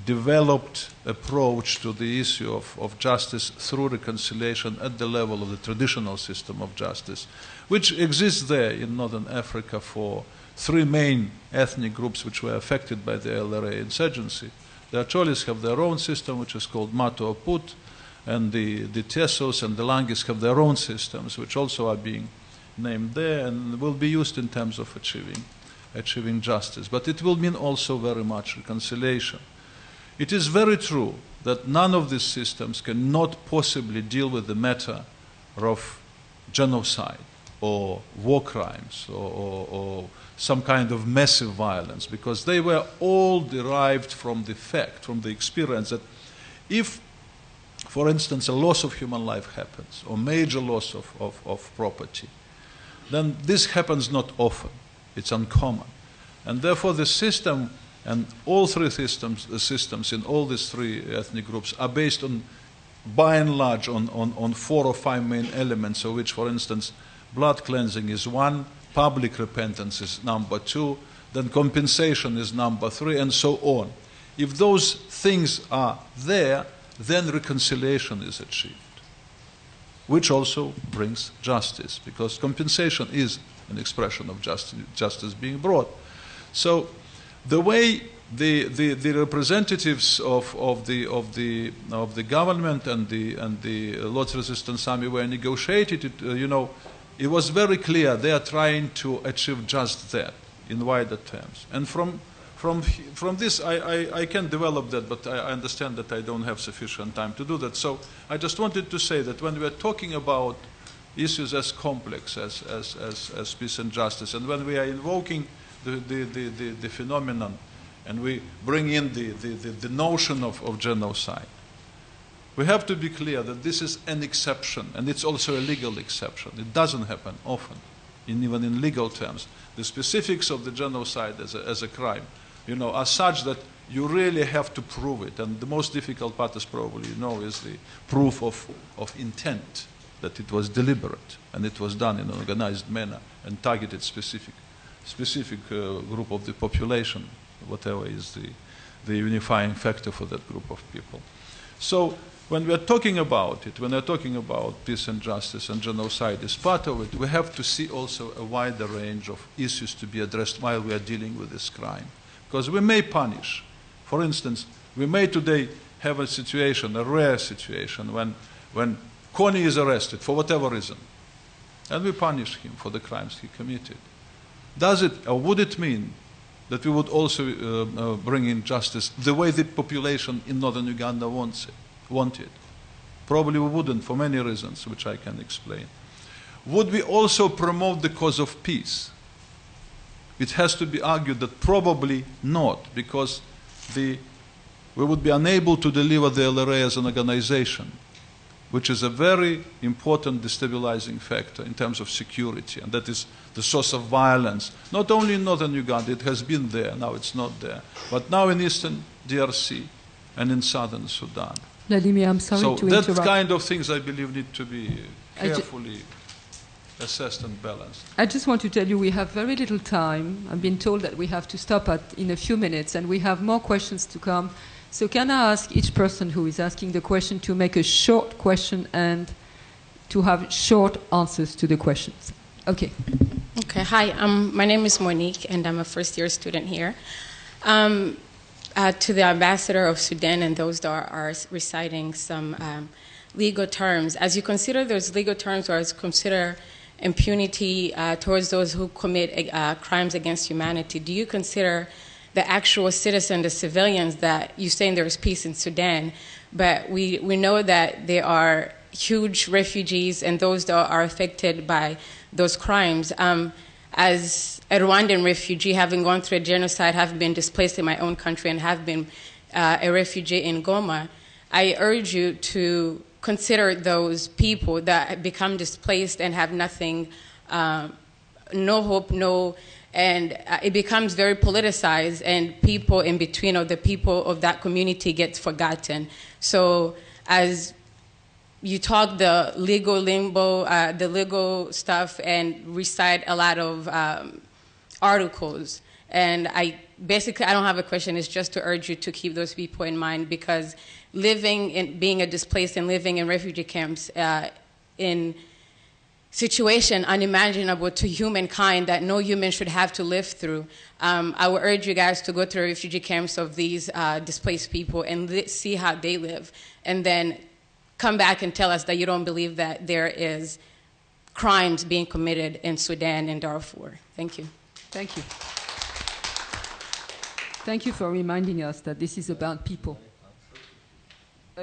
developed approach to the issue of justice through reconciliation at the level of the traditional system of justice, which exists there in northern Africa for three main ethnic groups which were affected by the LRA insurgency. The Acholis have their own system, which is called Mato Aput, and the Tesos and the Langis have their own systems, which also are being named there and will be used in terms of achieving justice. But it will mean also very much reconciliation. It is very true that none of these systems cannot possibly deal with the matter of genocide or war crimes or some kind of massive violence, because they were all derived from the fact, from the experience that if, for instance, a loss of human life happens or major loss of property, then this happens not often. It's uncommon. And therefore the system and all three systems in all these three ethnic groups are based on, by and large, on 4 or 5 main elements, of which, for instance, blood cleansing is one, public repentance is number 2, then compensation is number 3, and so on. If those things are there, then reconciliation is achieved, which also brings justice, because compensation is an expression of justice being brought. So the way the representatives of the government and the Lord's Resistance Army were negotiated, it was very clear they are trying to achieve just that in wider terms. And from this, I can develop that, but I understand that I don't have sufficient time to do that. So I just wanted to say that when we are talking about issues as complex as peace and justice, and when we are invoking the phenomenon, and we bring in the notion of genocide, we have to be clear that this is an exception, and it's also a legal exception. It doesn't happen often, even in legal terms. The specifics of the genocide as a crime, are such that you really have to prove it, and the most difficult part, as probably is the proof of intent, that it was deliberate and it was done in an organized manner and targeted specific group of the population, whatever is the unifying factor for that group of people. So when we are talking about it, when we are talking about peace and justice and genocide is part of it, we have to see also a wider range of issues to be addressed while we are dealing with this crime. Because we may punish. For instance, we may today have a situation, a rare situation, when Kony is arrested for whatever reason, and we punish him for the crimes he committed. Does it, or would it mean that we would also bring in justice the way the population in northern Uganda wanted? Probably we wouldn't, for many reasons, which I can explain. Would we also promote the cause of peace? it has to be argued that probably not, because we would be unable to deliver the LRA as an organization, which is a very important destabilizing factor in terms of security, and that is the source of violence, not only in northern Uganda, it has been there, now it's not there, but now in eastern DRC and in southern Sudan. Vladimir, I'm sorry to interrupt. So that kind of things, I believe, need to be carefully assessed and balanced. I just want to tell you we have very little time. I've been told that we have to stop in a few minutes, and we have more questions to come. So can I ask each person who is asking the question to make a short question and to have short answers to the questions? Okay. Okay, hi. My name is Monique, and I'm a first-year student here. To the ambassador of Sudan and those that are reciting some legal terms, as you consider those legal terms, or as you consider impunity towards those who commit crimes against humanity, do you consider the actual citizen, the civilians, that you saying there is peace in Sudan, but we know that there are huge refugees and those that are affected by those crimes. As a Rwandan refugee, having gone through a genocide, have been displaced in my own country, and have been a refugee in Goma, I urge you to consider those people that become displaced and have nothing, no hope, and it becomes very politicized, and people in between, or the people of that community, gets forgotten. So as you talk the legal limbo, the legal stuff, and recite a lot of articles. And I don't have a question, it's just to urge you to keep those people in mind, because being a displaced and living in refugee camps in situation unimaginable to humankind that no human should have to live through. I would urge you guys to go to the refugee camps of these displaced people and see how they live, and then come back and tell us that you don't believe that there is crimes being committed in Sudan and Darfur. Thank you. Thank you. Thank you for reminding us that this is about people.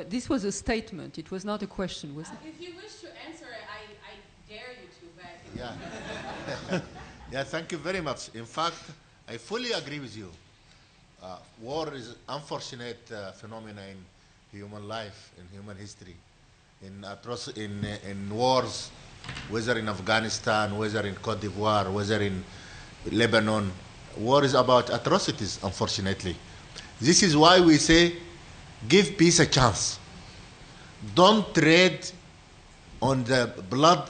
This was a statement. It was not a question, was it? If you wish to answer it, I dare you to. But Yeah. Yeah, thank you very much. In fact, I fully agree with you. War is an unfortunate phenomenon in human life, in human history. In wars, whether in Afghanistan, whether in Cote d'Ivoire, whether in Lebanon, war is about atrocities, unfortunately. This is why we say, give peace a chance. Don't trade on the blood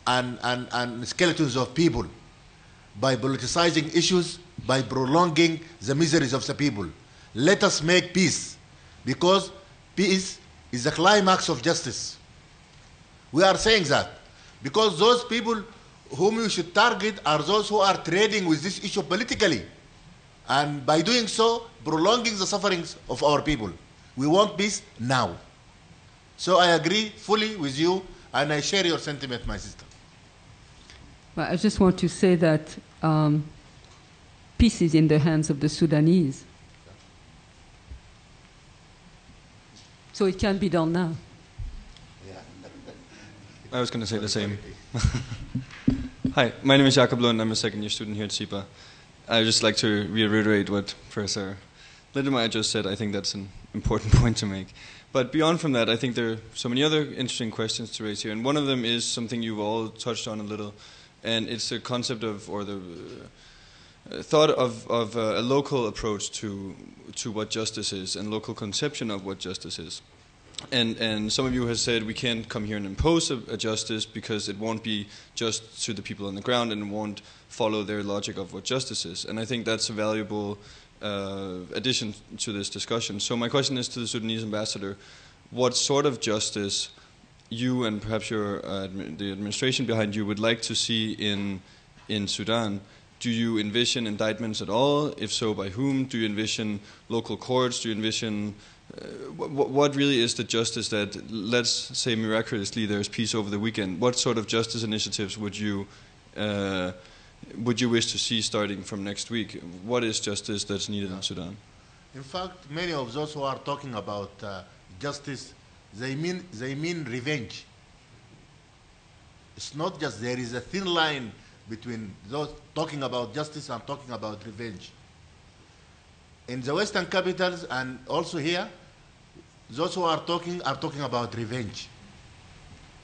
and skeletons of people by politicizing issues, by prolonging the miseries of the people. Let us make peace, because peace is the climax of justice. We are saying that because those people whom we should target are those who are trading with this issue politically, and by doing so, prolonging the sufferings of our people. We want peace now. So I agree fully with you, and I share your sentiment, my sister. Well, I just want to say that peace is in the hands of the Sudanese. So it can be done now. I was going to say the same. Hi, my name is Jacob Lund. I'm a second-year student here at SIPA. I'd just like to reiterate what Professor Vladimir just said. I think that's an important point to make. But beyond from that, I think there are so many other interesting questions to raise here. And one of them is something you've all touched on a little, and it's the concept of, or the thought of a local approach to what justice is, and local conception of what justice is. And some of you have said we can't come here and impose a justice because it won't be just to the people on the ground and it won't follow their logic of what justice is. And I think that's a valuable addition to this discussion. So my question is to the Sudanese ambassador, what sort of justice you and perhaps the administration behind you would like to see in Sudan? Do you envision indictments at all? If so, by whom? Do you envision local courts? Do you envision what really is the justice that, let's say miraculously, there's peace over the weekend? What sort of justice initiatives would you wish to see starting from next week? What is justice that's needed in Sudan? In fact, many of those who are talking about justice, they mean revenge. It's not just, there is a thin line between those talking about justice and talking about revenge. In the Western capitals and also here, those who are talking about revenge,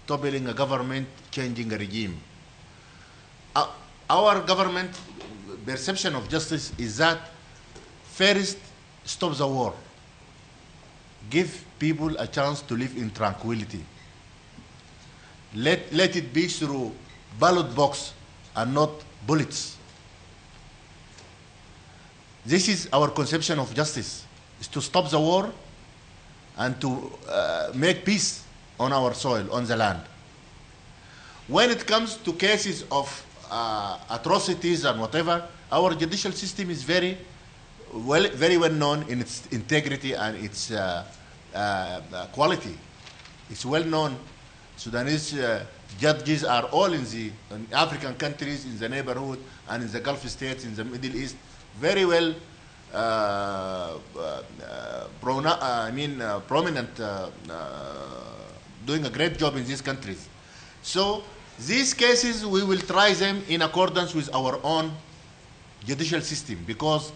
toppling a government, changing a regime. Our government perception of justice is that first, stop the war. Give people a chance to live in tranquility. Let it be through ballot box and not bullets. This is our conception of justice, is to stop the war and to make peace on our soil, on the land. When it comes to cases of atrocities and whatever, our judicial system is very well known in its integrity and its quality. It's well known. Sudanese judges are all in African countries, in the neighborhood, and in the Gulf states, in the Middle East, very well prominent, doing a great job in these countries. So these cases, we will try them in accordance with our own judicial system, because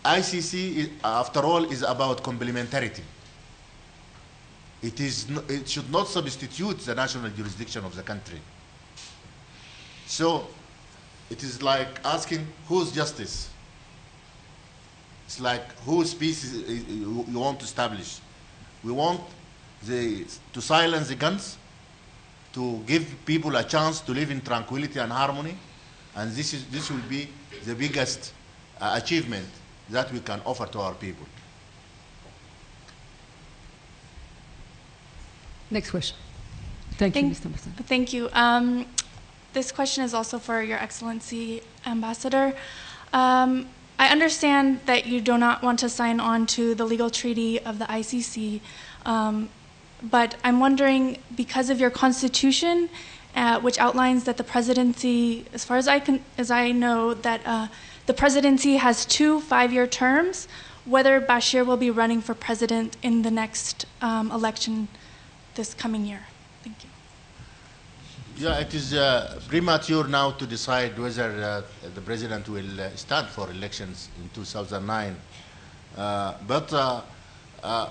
ICC, after all, is about complementarity. It should not substitute the national jurisdiction of the country. So it is like asking whose justice? It's like whose peace you want to establish. We want to silence the guns, to give people a chance to live in tranquility and harmony, and this will be the biggest achievement that we can offer to our people. Next question. Thank you, Mr. Mahmoud. Thank you. This question is also for Your Excellency, Ambassador. I understand that you do not want to sign on to the legal treaty of the ICC, but I'm wondering, because of your constitution, which outlines that the presidency, as far as I know, that the presidency has 2 5-year terms, whether Bashir will be running for president in the next election this coming year. Thank you. Yeah, it is premature now to decide whether the president will stand for elections in 2009. But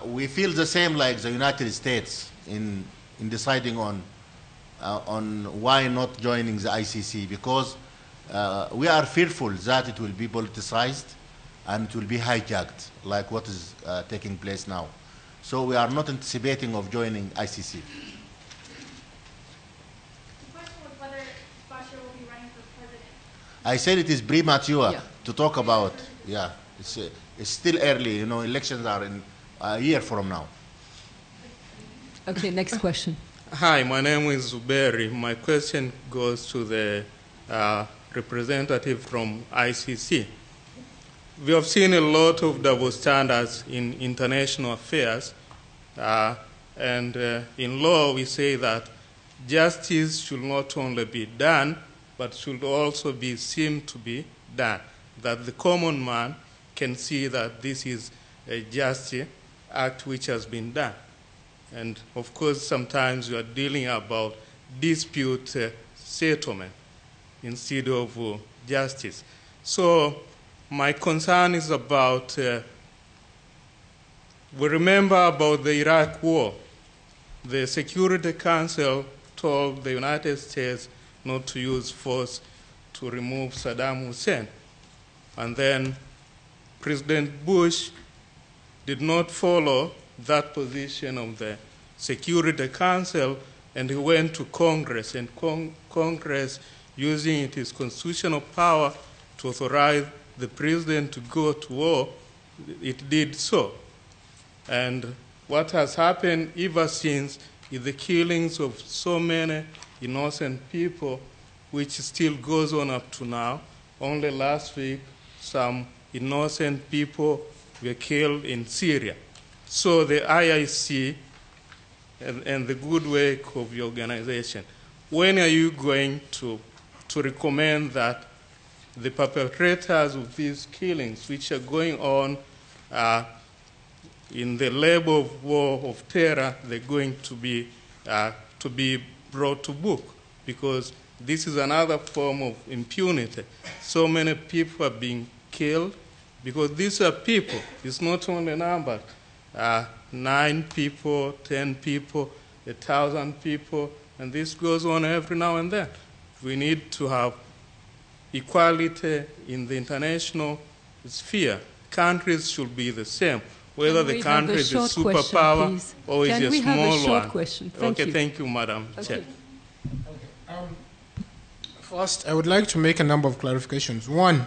we feel the same like the United States in deciding on why not joining the ICC, because we are fearful that it will be politicized and it will be hijacked, like what is taking place now. So we are not anticipating of joining ICC. The question was whether Bashir will be running for president. I said it is premature to talk about. Yeah, it's still early. You know, elections are in a year from now. Okay, next question. Hi, my name is Zuberi. My question goes to the representative from ICC. We have seen a lot of double standards in international affairs, and in law we say that justice should not only be done, but should also be seen to be done, that the common man can see that this is a just act which has been done. And of course, sometimes we are dealing about dispute settlement instead of justice. So my concern is about, we remember about the Iraq war. The Security Council told the United States not to use force to remove Saddam Hussein. And then President Bush did not follow that position of the Security Council, and he went to Congress, and Congress, using its constitutional power to authorize the president to go to war, it did so. And what has happened ever since is the killings of so many innocent people, which still goes on up to now. Only last week, some innocent people were killed in Syria. So the IIC and the good work of your organization, when are you going to recommend that the perpetrators of these killings, which are going on in the labor of war of terror, they're going to be brought to book? Because this is another form of impunity. So many people are being killed because these are people. It's not only numbers. 9 people, 10 people, 1,000 people, and this goes on every now and then. We need to have equality in the international sphere. Countries should be the same, whether the country is a superpower or is a small one. Question? Okay, thank you, Madam Chair. First, I would like to make a number of clarifications. One,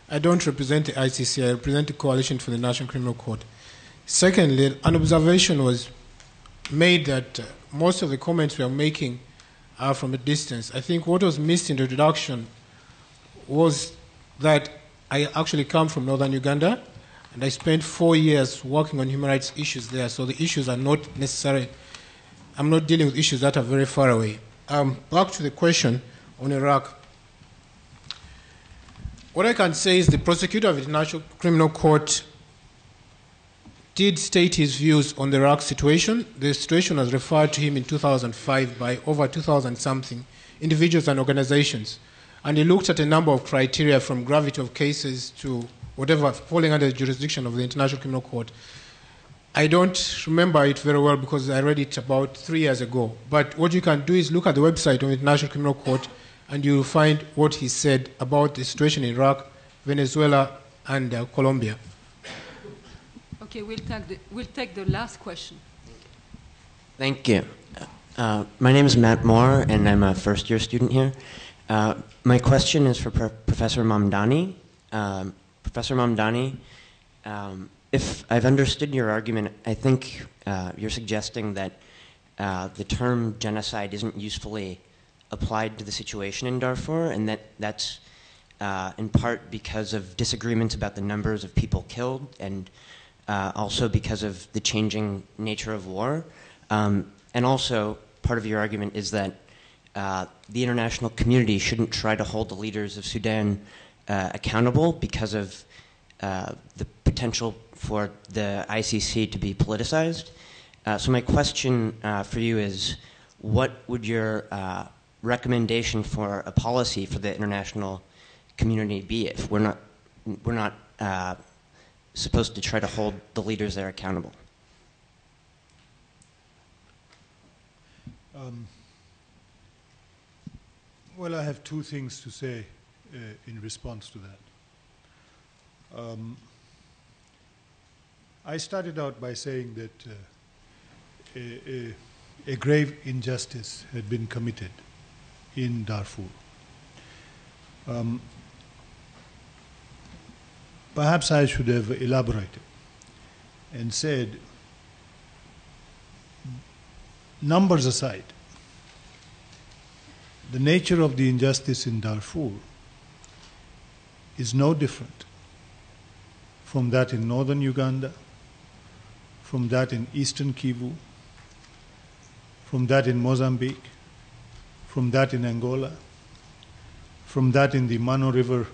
I don't represent the ICC, I represent the Coalition for the National Criminal Court. Secondly, an observation was made that most of the comments we are making are from a distance. I think what was missed in the introduction was that I actually come from northern Uganda, and I spent 4 years working on human rights issues there, so the issues are not necessary. I'm not dealing with issues that are very far away. Back to the question on Iraq. What I can say is the prosecutor of the International Criminal Court did state his views on the Iraq situation. The situation was referred to him in 2005 by over 2,000-something individuals and organizations. And he looked at a number of criteria from gravity of cases to whatever falling under the jurisdiction of the International Criminal Court. I don't remember it very well because I read it about 3 years ago. But what you can do is look at the website of the International Criminal Court and you'll find what he said about the situation in Iraq, Venezuela, and Colombia. Okay, we'll take the last question. Thank you. My name is Matt Moore, and I'm a first-year student here. My question is for Professor Mamdani. Professor Mamdani, if I've understood your argument, I think you're suggesting that the term genocide isn't usefully applied to the situation in Darfur, and that's in part because of disagreements about the numbers of people killed, and also because of the changing nature of war. And also, part of your argument is that the international community shouldn't try to hold the leaders of Sudan accountable because of the potential for the ICC to be politicized. So my question for you is, what would your recommendation for a policy for the international community be if we're not supposed to try to hold the leaders there accountable? Well, I have two things to say in response to that. I started out by saying that a grave injustice had been committed in Darfur. Perhaps I should have elaborated and said, numbers aside, the nature of the injustice in Darfur is no different from that in northern Uganda, from that in eastern Kivu, from that in Mozambique, from that in Angola, from that in the Mano River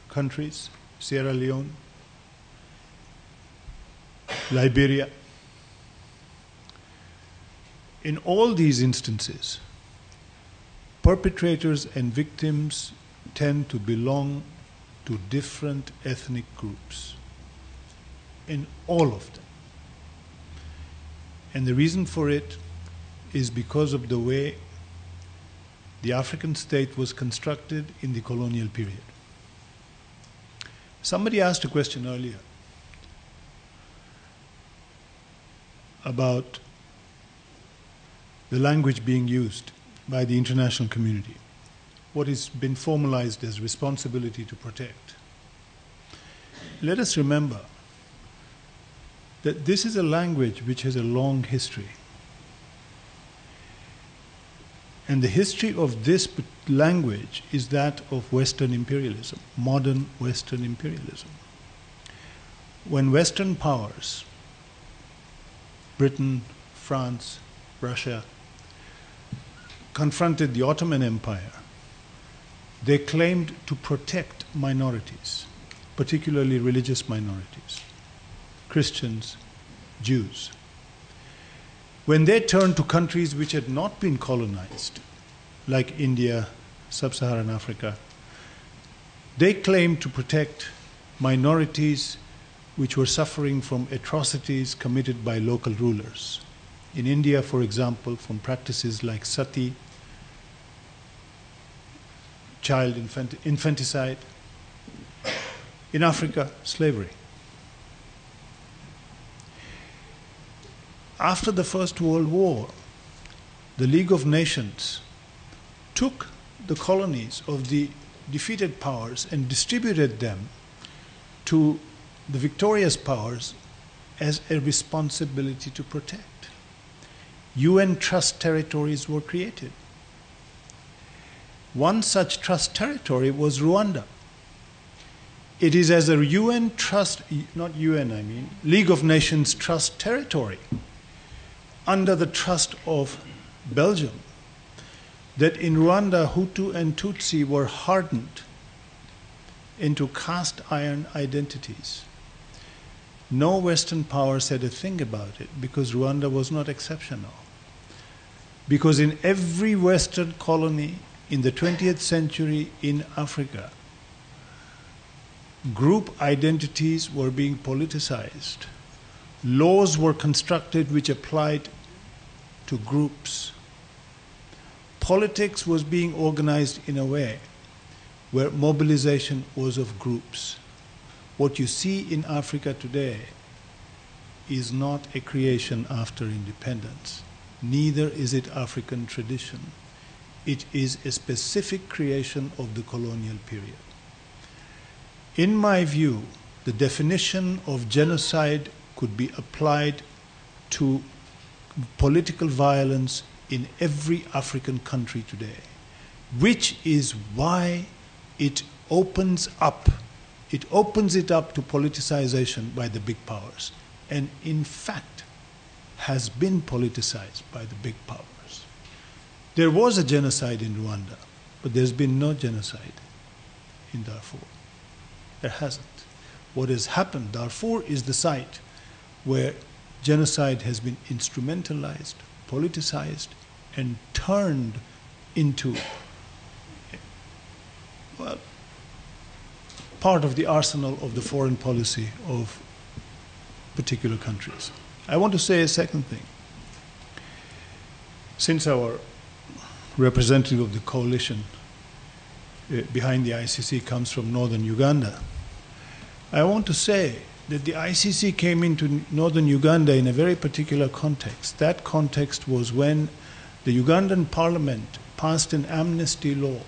countries, Sierra Leone, Liberia. In all these instances, perpetrators and victims tend to belong to different ethnic groups, in all of them. And the reason for it is because of the way the African state was constructed in the colonial period. Somebody asked a question earlier about the language being used by the international community, what has been formalized as responsibility to protect. Let us remember that this is a language which has a long history. And the history of this language is that of Western imperialism, modern Western imperialism. When Western powers, Britain, France, Russia, confronted the Ottoman Empire, they claimed to protect minorities, particularly religious minorities, Christians, Jews. When they turned to countries which had not been colonized, like India, sub-Saharan Africa. They claim to protect minorities which were suffering from atrocities committed by local rulers. In India, for example, from practices like sati, child infanticide. In Africa, slavery. After the First World War, the League of Nations took the colonies of the defeated powers and distributed them to the victorious powers as a responsibility to protect. UN trust territories were created. One such trust territory was Rwanda. It is as a UN trust, not UN I mean, League of Nations trust territory under the trust of Belgium that in Rwanda Hutu and Tutsi were hardened into cast iron identities. No Western power said a thing about it because Rwanda was not exceptional. Because in every Western colony in the 20th century in Africa, group identities were being politicized. Laws were constructed which applied to groups. Politics was being organized in a way where mobilization was of groups. What you see in Africa today is not a creation after independence. Neither is it African tradition. It is a specific creation of the colonial period. In my view, the definition of genocide could be applied to political violence in every African country today, which is why it opens it up to politicization by the big powers, and in fact has been politicized by the big powers. There was a genocide in Rwanda, but there's been no genocide in Darfur. There hasn't. What has happened, Darfur is the site where genocide has been instrumentalized, politicized, and turned into, well, part of the arsenal of the foreign policy of particular countries. I want to say a second thing. Since our representative of the coalition behind the ICC comes from northern Uganda, I want to say that the ICC came into northern Uganda in a very particular context. That context was when the Ugandan parliament passed an amnesty law.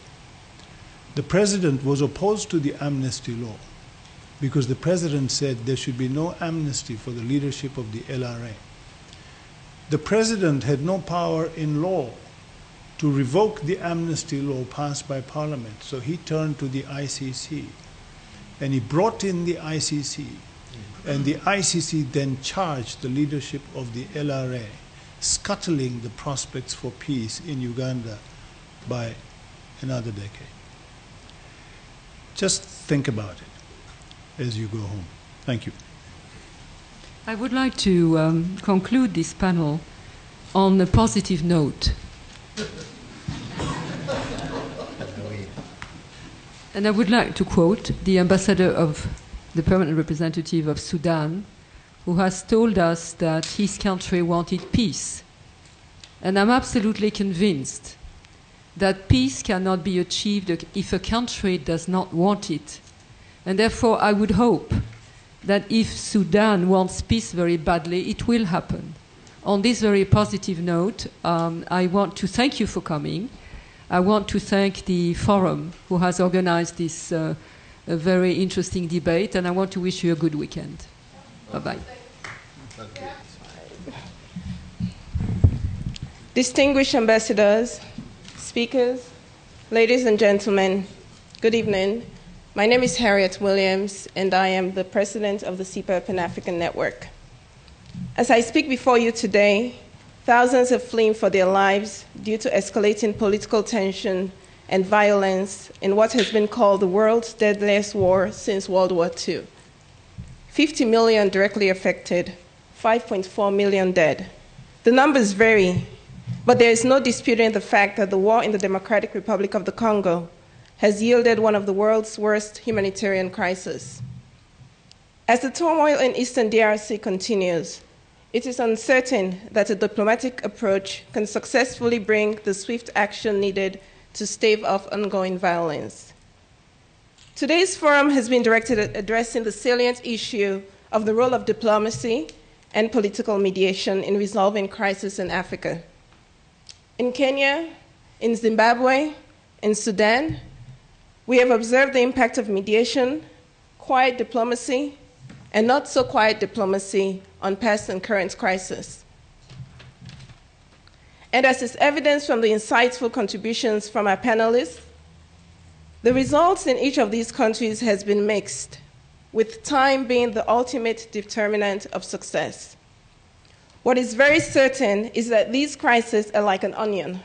The president was opposed to the amnesty law because the president said there should be no amnesty for the leadership of the LRA. The president had no power in law to revoke the amnesty law passed by parliament, so he turned to the ICC and he brought in the ICC, and the ICC then charged the leadership of the LRA, scuttling the prospects for peace in Uganda by another decade. Just think about it as you go home. Thank you. I would like to conclude this panel on a positive note. And I would like to quote the ambassador of the permanent representative of Sudan, who has told us that his country wanted peace. And I'm absolutely convinced that peace cannot be achieved if a country does not want it. And therefore, I would hope that if Sudan wants peace very badly, it will happen. On this very positive note, I want to thank you for coming. I want to thank the forum who has organized this a very interesting debate, and I want to wish you a good weekend. Bye-bye. Distinguished ambassadors, speakers, ladies and gentlemen, good evening. My name is Harriet Williams, and I am the president of the SIPA Pan-African Network. As I speak before you today, thousands are fleeing for their lives due to escalating political tension and violence in what has been called the world's deadliest war since World War II. 50 million directly affected, 5.4 million dead. The numbers vary, But there is no disputing the fact that the war in the Democratic Republic of the Congo has yielded one of the world's worst humanitarian crises. As the turmoil in eastern DRC continues, it is uncertain that a diplomatic approach can successfully bring the swift action needed to stave off ongoing violence. Today's forum has been directed at addressing the salient issue of the role of diplomacy and political mediation in resolving crises in Africa. In Kenya, in Zimbabwe, in Sudan, we have observed the impact of mediation, quiet diplomacy, and not so quiet diplomacy on past and current crises. And as is evidenced from the insightful contributions from our panelists, the results in each of these countries has been mixed, with time being the ultimate determinant of success. What is very certain is that these crises are like an onion.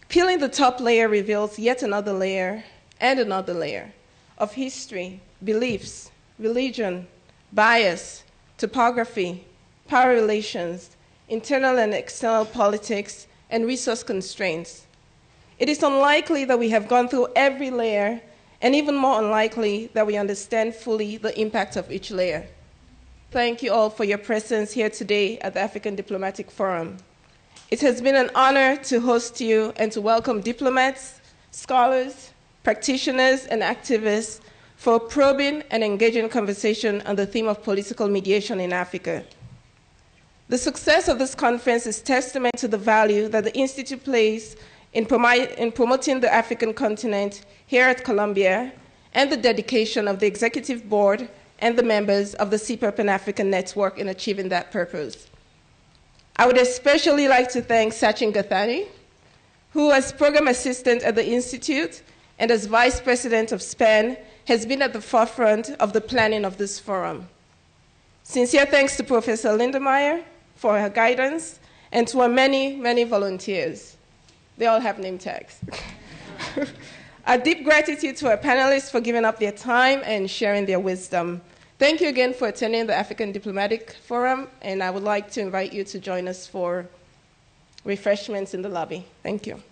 Peeling the top layer reveals yet another layer and another layer of history, beliefs, religion, bias, topography, power relations, internal and external politics, and resource constraints. It is unlikely that we have gone through every layer, and even more unlikely that we understand fully the impact of each layer. Thank you all for your presence here today at the African Diplomatic Forum. It has been an honor to host you and to welcome diplomats, scholars, practitioners, and activists for a probing and engaging conversation on the theme of political mediation in Africa. The success of this conference is testament to the value that the Institute plays in promoting the African continent here at Columbia, and the dedication of the Executive Board and the members of the SIPA Pan-African Network in achieving that purpose. I would especially like to thank Sachin Gathani, who as Program Assistant at the Institute and as Vice President of SPAN has been at the forefront of the planning of this forum. Sincere thanks to Professor Lindemeyer for her guidance and to our many, many volunteers. They all have name tags. A deep gratitude to our panelists for giving up their time and sharing their wisdom. Thank you again for attending the African Diplomatic Forum, and I would like to invite you to join us for refreshments in the lobby. Thank you.